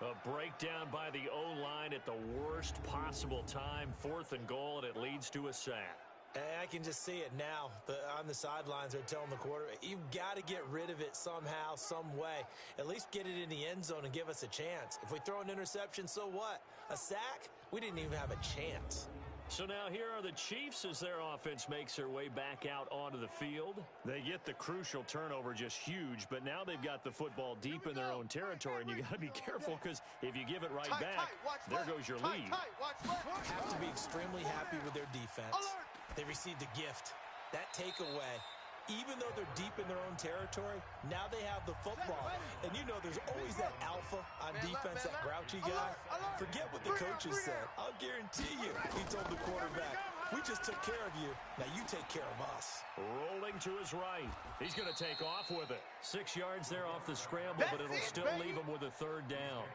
A breakdown by the O-line at the worst possible time. 4th and goal, and it leads to a sack. And I can just see it now. On the sidelines, they're telling the quarterback, you've got to get rid of it somehow, some way. At least get it in the end zone and give us a chance. If we throw an interception, so what? A sack? We didn't even have a chance. So now here are the Chiefs as their offense makes their way back out onto the field. They get the crucial turnover, just huge, but now they've got the football deep in their own territory, and you got to be careful because if you give it right back, there goes your lead. Have to be extremely happy with their defense. They received a gift. That takeaway, even though they're deep in their own territory, now they have the football. And you know there's always that alpha on defense, that grouchy guy. Forget what the coaches said. I'll guarantee you, he told the quarterback, we just took care of you. Now you take care of us. Rolling to his right. He's going to take off with it. 6 yards there off the scramble, but it'll still leave him with a 3rd down.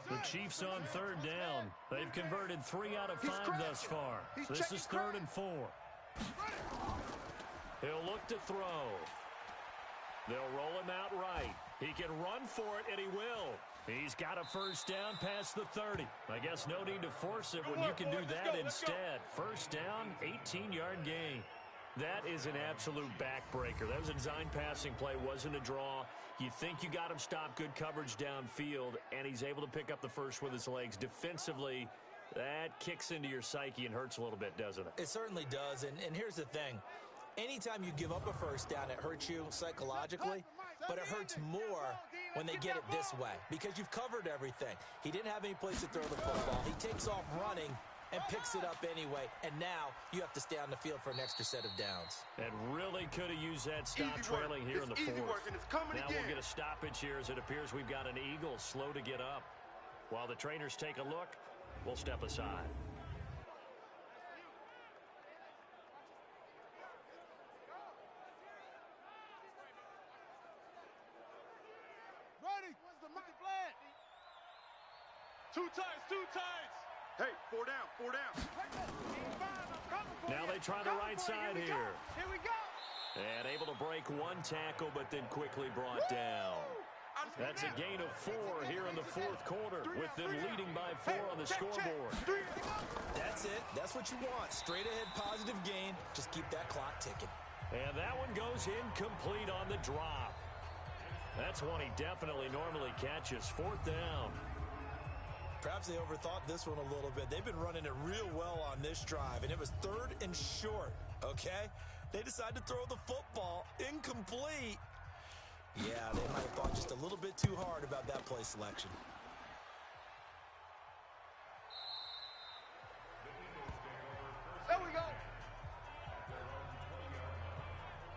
The Chiefs on 3rd down. They've converted 3 out of 5 thus far. This is 3rd and 4. He'll look to throw. They'll roll him out right. He can run for it, and he will. He's got a first down past the 30. I guess no need to force it when you can do that instead. First down, 18-yard gain. That is an absolute backbreaker. That was a design passing play, wasn't a draw. You think you got him stopped, good coverage downfield, and he's able to pick up the first with his legs. Defensively, that kicks into your psyche and hurts a little bit, doesn't it? It certainly does, and here's the thing. Anytime you give up a first down, it hurts you psychologically, but it hurts more when they get it this way because you've covered everything. He didn't have any place to throw the football. He takes off running and picks it up anyway, and now you have to stay on the field for an extra set of downs. And really could have used that stop trailing here in the fourth. Now we'll get a stoppage here as it appears we've got an Eagle slow to get up. While the trainers take a look, we'll step aside. Ready? What's the mic plan? Two tights. Hey, four down. Now they try the right side here. Here we go. And able to break one tackle, but then quickly brought down. That's a gain of 4 here in the fourth quarter, with them leading by 4 on the scoreboard. That's it. That's what you want. Straight ahead positive gain. Just keep that clock ticking. And that one goes incomplete on the drop. That's one he definitely normally catches. Fourth down. Perhaps they overthought this one a little bit. They've been running it real well on this drive, and it was 3rd and short, okay? They decided to throw the football incomplete. Yeah, they might have thought just a little bit too hard about that play selection. There we go.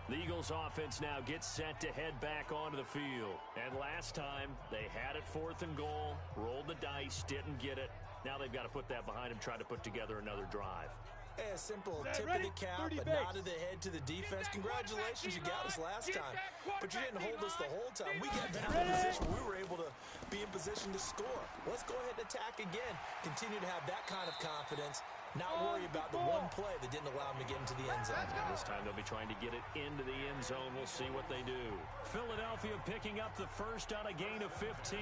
The Eagles offense now gets set to head back onto the field. And last time, they had it 4th and goal, rolled the dice, didn't get it. Now they've got to put that behind them, try to put together another drive. Hey, a simple tip of the cap, a nod of the head to the defense. Congratulations, you got us last time. But you didn't hold us the whole time. We got down in position. We were able to be in position to score. Let's go ahead and attack again. Continue to have that kind of confidence. Not worry about the one play that didn't allow them to get into the end zone. This time they'll be trying to get it into the end zone. We'll see what they do. Philadelphia picking up the first on a gain of 15.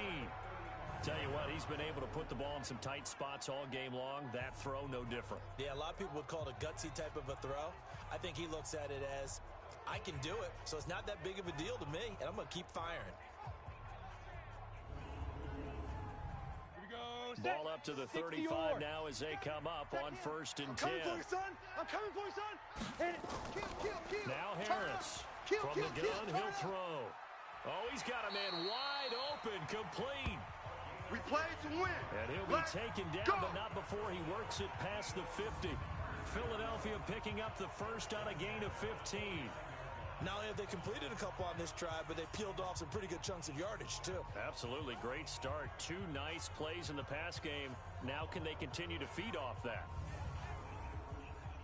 Tell you what, he's been able to put the ball in some tight spots all game long. That throw, no different. Yeah, a lot of people would call it a gutsy type of a throw. I think he looks at it as, I can do it, so it's not that big of a deal to me, and I'm going to keep firing. Ball up to the 35 now as they come up on 1st and 10. I'm coming for you, son. I'm coming for you, son. Hit it. Kill. Now Harris. From the gun, he'll throw. Oh, he's got a man wide open, complete. We played to win. And he'll be taken down, but not before he works it past the 50. Philadelphia picking up the first on a gain of 15. Not only have they completed a couple on this drive, but they peeled off some pretty good chunks of yardage, too. Absolutely. Great start. 2 nice plays in the pass game. Now can they continue to feed off that?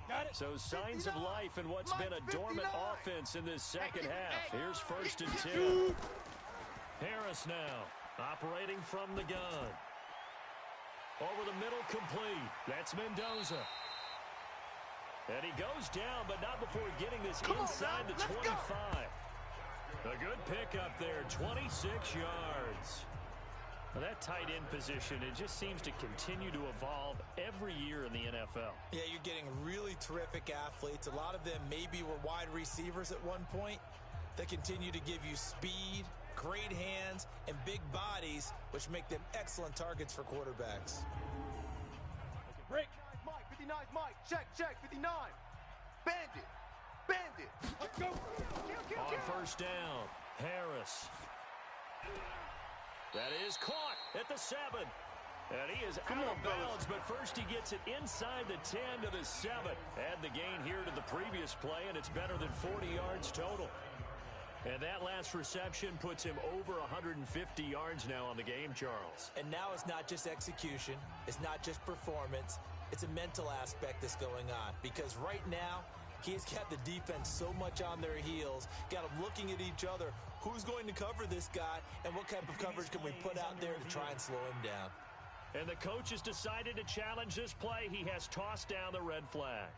Got it. So signs of life in what's been a dormant offense in this second half. Here's 1st and 10. Harris now operating from the gun. Over the middle, complete. That's Mendoza. And he goes down, but not before getting this inside the 25. A good pickup there, 26 yards. Now that tight end position, it just seems to continue to evolve every year in the NFL. Yeah, you're getting really terrific athletes. A lot of them maybe were wide receivers at one point. They continue to give you speed, great hands, and big bodies, which make them excellent targets for quarterbacks. Break. Mike, 59 Mike. Check, 59. Bandit. Let's go. On 1st down, Harris. That is caught at the 7. And he is out of bounds, but first he gets it inside the 10 to the 7. Add the gain here to the previous play, and it's better than 40 yards total. And that last reception puts him over 150 yards now on the game, Charles. And now it's not just execution. It's not just performance. It's a mental aspect that's going on. Because right now, he's got the defense so much on their heels, got them looking at each other. Who's going to cover this guy, and what type of coverage can we put out there to try and slow him down? And the coach has decided to challenge this play. He has tossed down the red flag.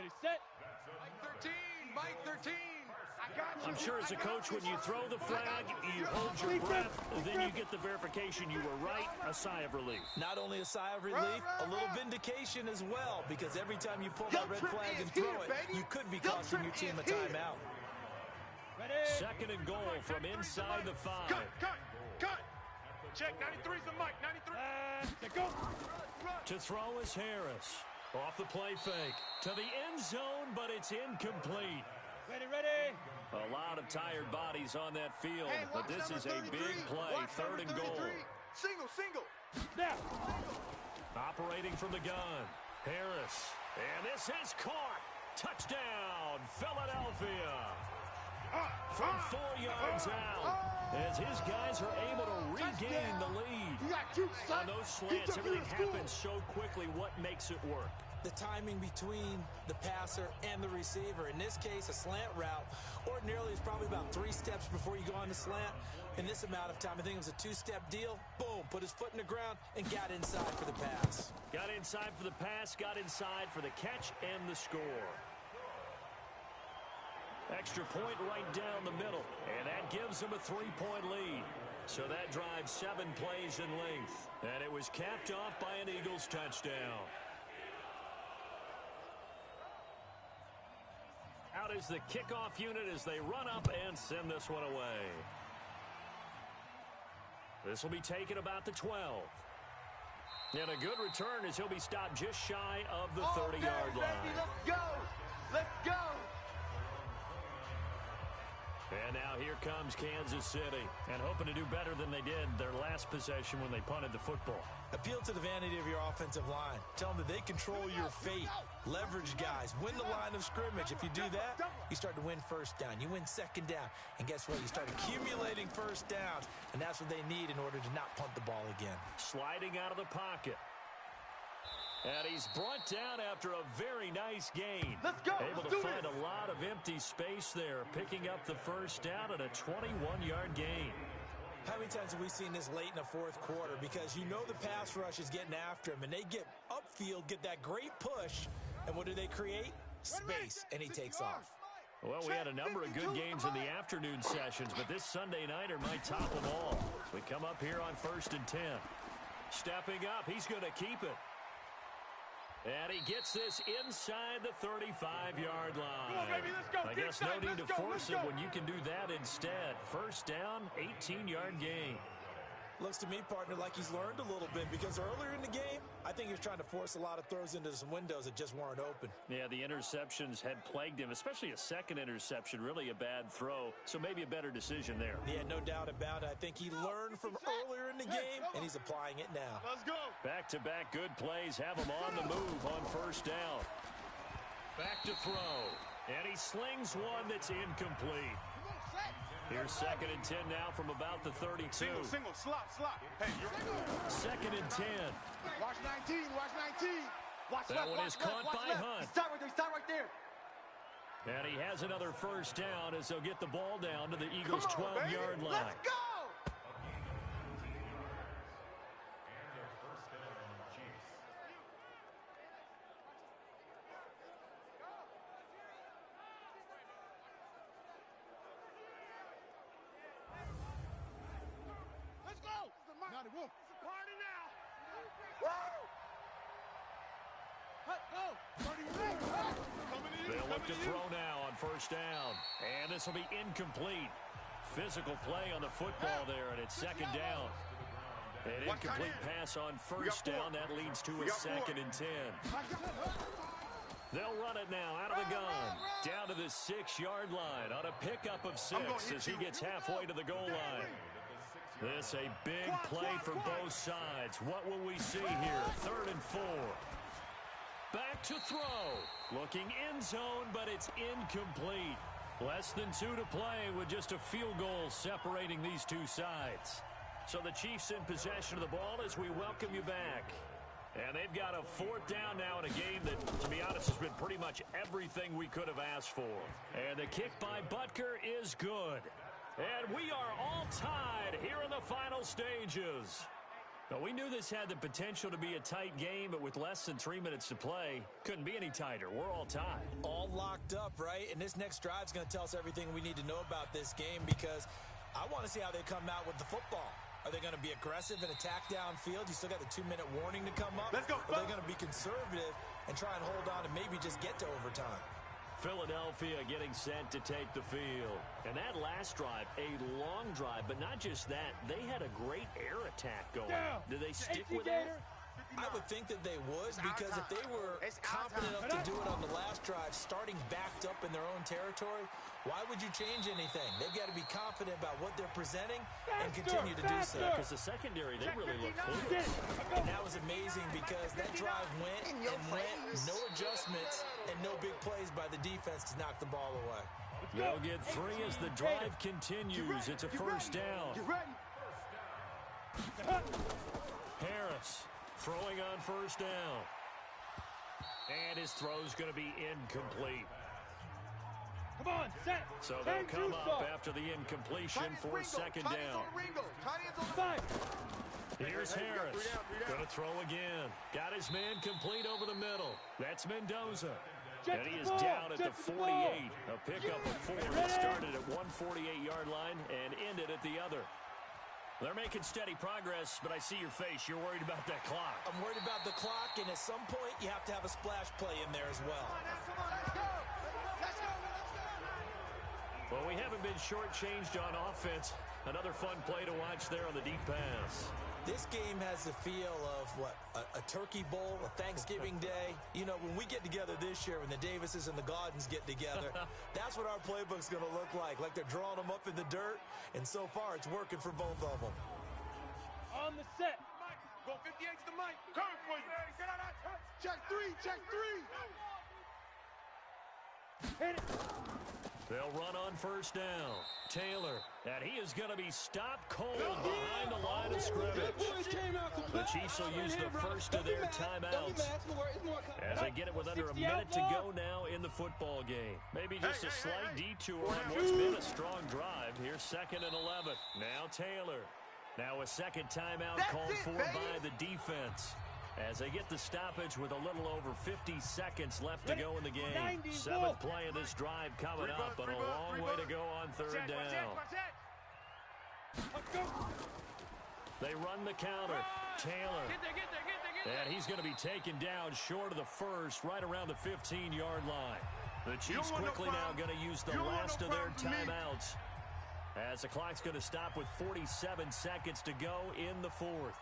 Ready, set. Mike 13, Mike 13. I got you. I'm sure as a coach, when you throw the flag, you hold your breath, then you get the verification you were right, a sigh of relief. Not only a sigh of relief, a little vindication as well, because every time you pull that red flag and throw it, you could be costing your team a timeout. Ready. Second and goal from inside the 5. Cut. Check, 93's the mic, 93. And go. To throw is Harris. Off the play fake. To the end zone, but it's incomplete. Ready. A lot of tired bodies on that field, but this is a big play. Third and goal. Single. Now. Operating from the gun. Harris. And this is caught. Touchdown, Philadelphia. From 4 yards out, as his guys are able to regain the lead. On those slants, everything happens so quickly. What makes it work? The timing between the passer and the receiver. In this case, a slant route ordinarily is probably about 3 steps before you go on the slant. In this amount of time, I think it was a 2-step deal. Boom, put his foot in the ground and got inside for the pass. Got inside for the pass, got inside for the catch and the score. Extra point right down the middle, and that gives them a 3-point lead. So that drives 7 plays in length, and it was capped off by an Eagles touchdown. Out is the kickoff unit as they run up and send this one away. This will be taken about the 12. And a good return as he'll be stopped just shy of the 30-yard line. Baby, let's go. And now here comes Kansas City, and hoping to do better than they did their last possession when they punted the football. Appeal to the vanity of your offensive line. Tell them that they control your fate. Leverage guys. Win the line of scrimmage. If you do that, you start to win first down. You win second down. And guess what? You start accumulating first downs, and that's what they need in order to not punt the ball again. Sliding out of the pocket. And he's brought down after a very nice gain. Let's go. Able to find a lot of empty space there, picking up the first down at a 21-yard gain. How many times have we seen this late in the fourth quarter? Because you know the pass rush is getting after him, and they get upfield, get that great push, and what do they create? Space, and he takes off. Well, we had a number of good games in the afternoon sessions, but this Sunday nighter might top them all. We come up here on 1st and 10. Stepping up, he's going to keep it. And he gets this inside the 35-yard line. Come on, baby, let's go. I guess no need to force it when you can do that instead. First down, 18-yard gain. Looks to me, partner, like he's learned a little bit because earlier in the game, I think he was trying to force a lot of throws into some windows that just weren't open. Yeah, the interceptions had plagued him, especially a second interception, really a bad throw, so maybe a better decision there. Yeah, no doubt about it. I think he learned from earlier in the game, and he's applying it now. Let's go. Back-to-back good plays have him on the move on first down. Back to throw, and he slings one that's incomplete. Here's 2nd and 10 now from about the 32. Single, slot. Hey, you're 2nd and 10. Watch 19. Watch That one is caught by Hunt. Stop right there. And he has another first down as they'll get the ball down to the Eagles' 12-yard line. Let's go. They'll look to throw now on first down. And this will be incomplete. Physical play on the football there, and it's 2nd down. An incomplete pass on first down. That leads to a 2nd and 10. They'll run it now out of the gun. Down to the 6-yard line on a pickup of 6 as he gets halfway to the goal line. This a big play for both sides. What will we see here? 3rd and 4. Back to throw. Looking end zone, but it's incomplete. Less than 2 to play with just a field goal separating these two sides. So the Chiefs in possession of the ball as we welcome you back. And they've got a 4th down now in a game that, to be honest, has been pretty much everything we could have asked for. And the kick by Butker is good. And we are all tied here in the final stages. Well, we knew this had the potential to be a tight game, but with less than 3 minutes to play, couldn't be any tighter. We're all tied. All locked up, right? And this next drive is going to tell us everything we need to know about this game because I want to see how they come out with the football. Are they going to be aggressive and attack downfield? You still got the 2-minute warning to come up. Let's go. Are they going to be conservative and try and hold on and maybe just get to overtime? Philadelphia getting set to take the field. And that last drive, a long drive, but not just that. They had a great air attack going. Do they stick with that? I would think that they would because if they were confident enough to do it on the last drive, starting backed up in their own territory, why would you change anything? They've got to be confident about what they're presenting and continue to do so. Because the secondary, they really look clear. And that was amazing because that drive went and went, no adjustments and no big plays by the defense to knock the ball away. They'll get 3 as the drive continues. It's a first down. Harris throwing on first down. And his throw's going to be incomplete. Come on, set. So they'll come up after the incompletion for second down. Here's Harris. Going to throw again. Got his man complete over the middle. That's Mendoza. And he is down at the 48. A pickup of 4 that started at 148-yard line and ended at the other. They're making steady progress, but I see your face. You're worried about that clock. I'm worried about the clock, and at some point, you have to have a splash play in there as well. Well, we haven't been shortchanged on offense. Another fun play to watch there on the deep pass. This game has the feel of, a turkey bowl, a Thanksgiving day. You know, when we get together this year, when the Davises and the Gaudens get together, that's what our playbook's going to look like they're drawing them up in the dirt, and so far it's working for both of them. On the set. Go 58 to the mic. Curve for you. Get out of that. Check 3. Check 3. Hit it. They'll run on first down. Taylor, and he is going to be stopped cold behind the line of scrimmage. The Chiefs will use the first of their timeouts as they get it with under a minute to go now in the football game. Maybe just a slight detour on what's been a strong drive. Here's 2nd and 11. Now Taylor. Now a second timeout called for by the defense as they get the stoppage with a little over 50 seconds left to go in the game. 7th play of this drive coming up, but a long way to go on 3rd down. They run the counter. Taylor. And he's going to be taken down short of the first, right around the 15-yard line. The Chiefs quickly now going to use the last of their timeouts as the clock's going to stop with 47 seconds to go in the 4th.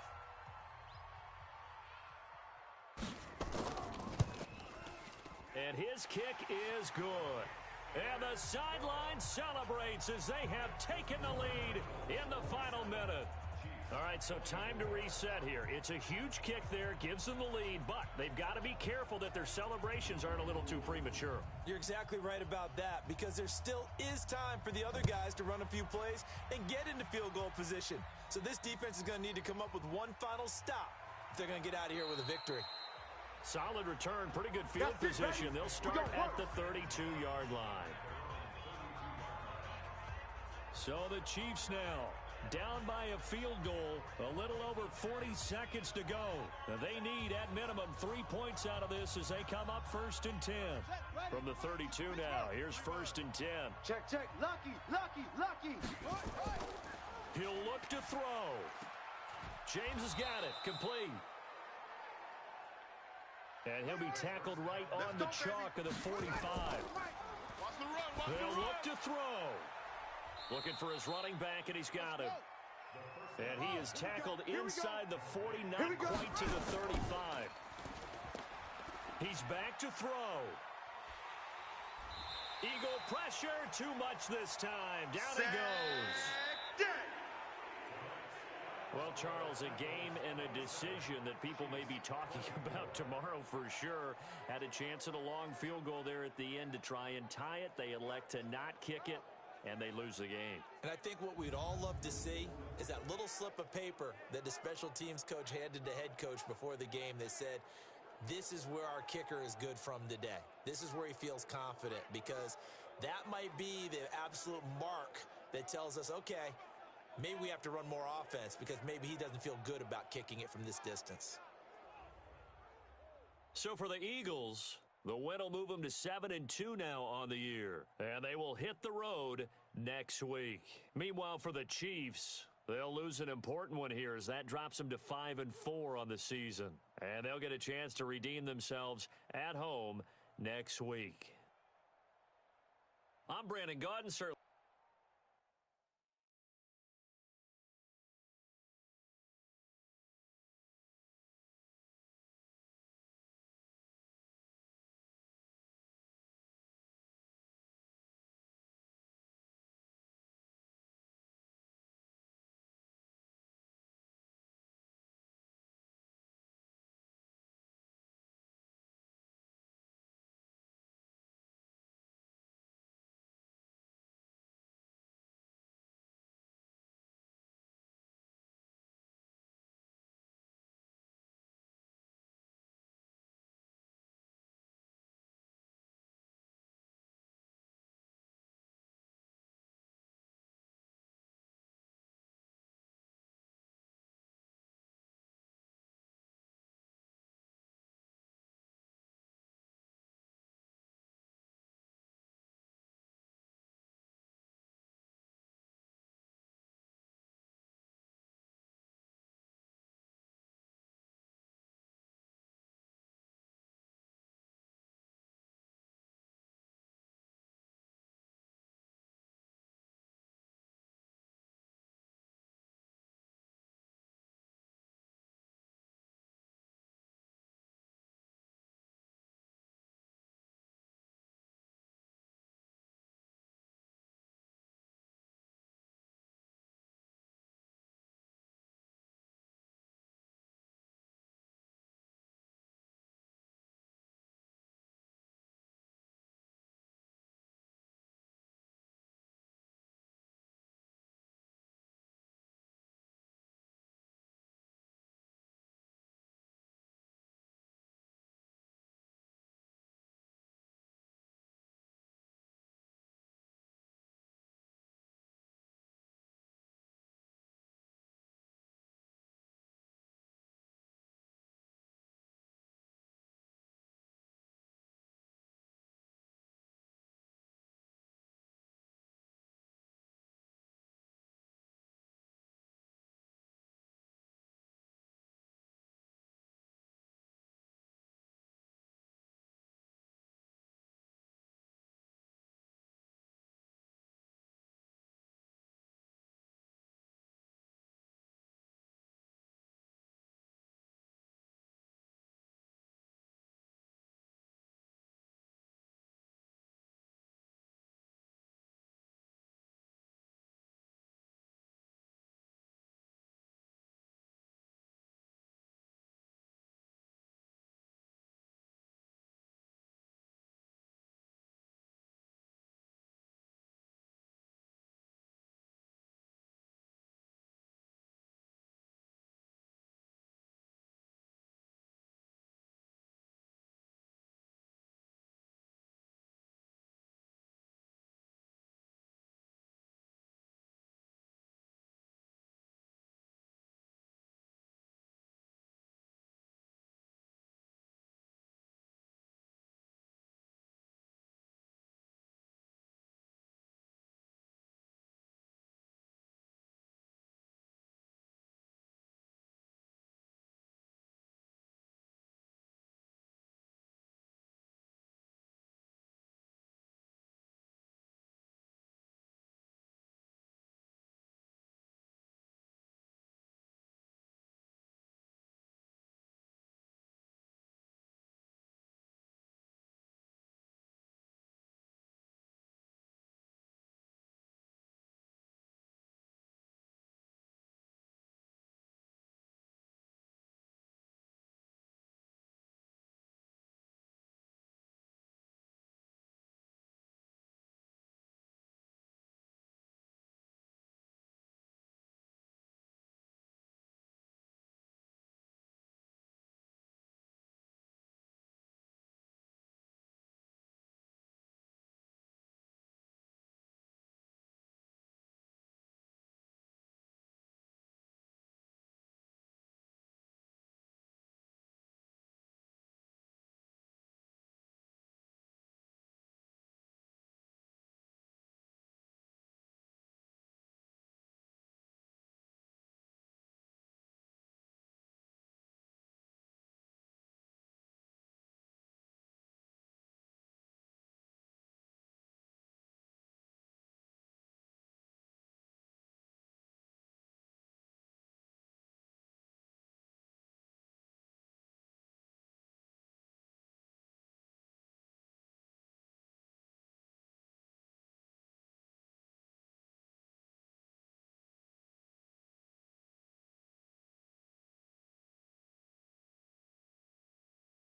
And his kick is good. And the sideline celebrates as they have taken the lead in the final minute. All right, so time to reset here. It's a huge kick there, gives them the lead, but they've got to be careful that their celebrations aren't a little too premature. You're exactly right about that because there still is time for the other guys to run a few plays and get into field goal position. So this defense is going to need to come up with one final stop if they're going to get out of here with a victory. Solid return, pretty good field position. They'll start at the 32-yard line. So the Chiefs now down by a field goal, a little over 40 seconds to go. Now they need at minimum 3 points out of this as they come up 1st and 10. From the 32 now, here's 1st and 10. Check, check. Lucky. He'll look to throw. James has got it, complete. And he'll be tackled right on the chalk of the 45. They'll look to throw. Looking for his running back, and he's got him. And he is tackled inside the 40, not quite to the 35. He's back to throw. Eagle pressure, too much this time. Down he goes. Well, Charles, a game and a decision that people may be talking about tomorrow for sure. Had a chance at a long field goal there at the end to try and tie it. They elect to not kick it, and they lose the game. And I think what we'd all love to see is that little slip of paper that the special teams coach handed the head coach before the game that said, this is where our kicker is good from today. This is where he feels confident, because that might be the absolute mark that tells us, okay, maybe we have to run more offense because maybe he doesn't feel good about kicking it from this distance. So for the Eagles, the win will move them to 7-2 now on the year, and they will hit the road next week. Meanwhile, for the Chiefs, they'll lose an important one here as that drops them to 5-4 on the season, and they'll get a chance to redeem themselves at home next week. I'm Brandon Gaudin, sir.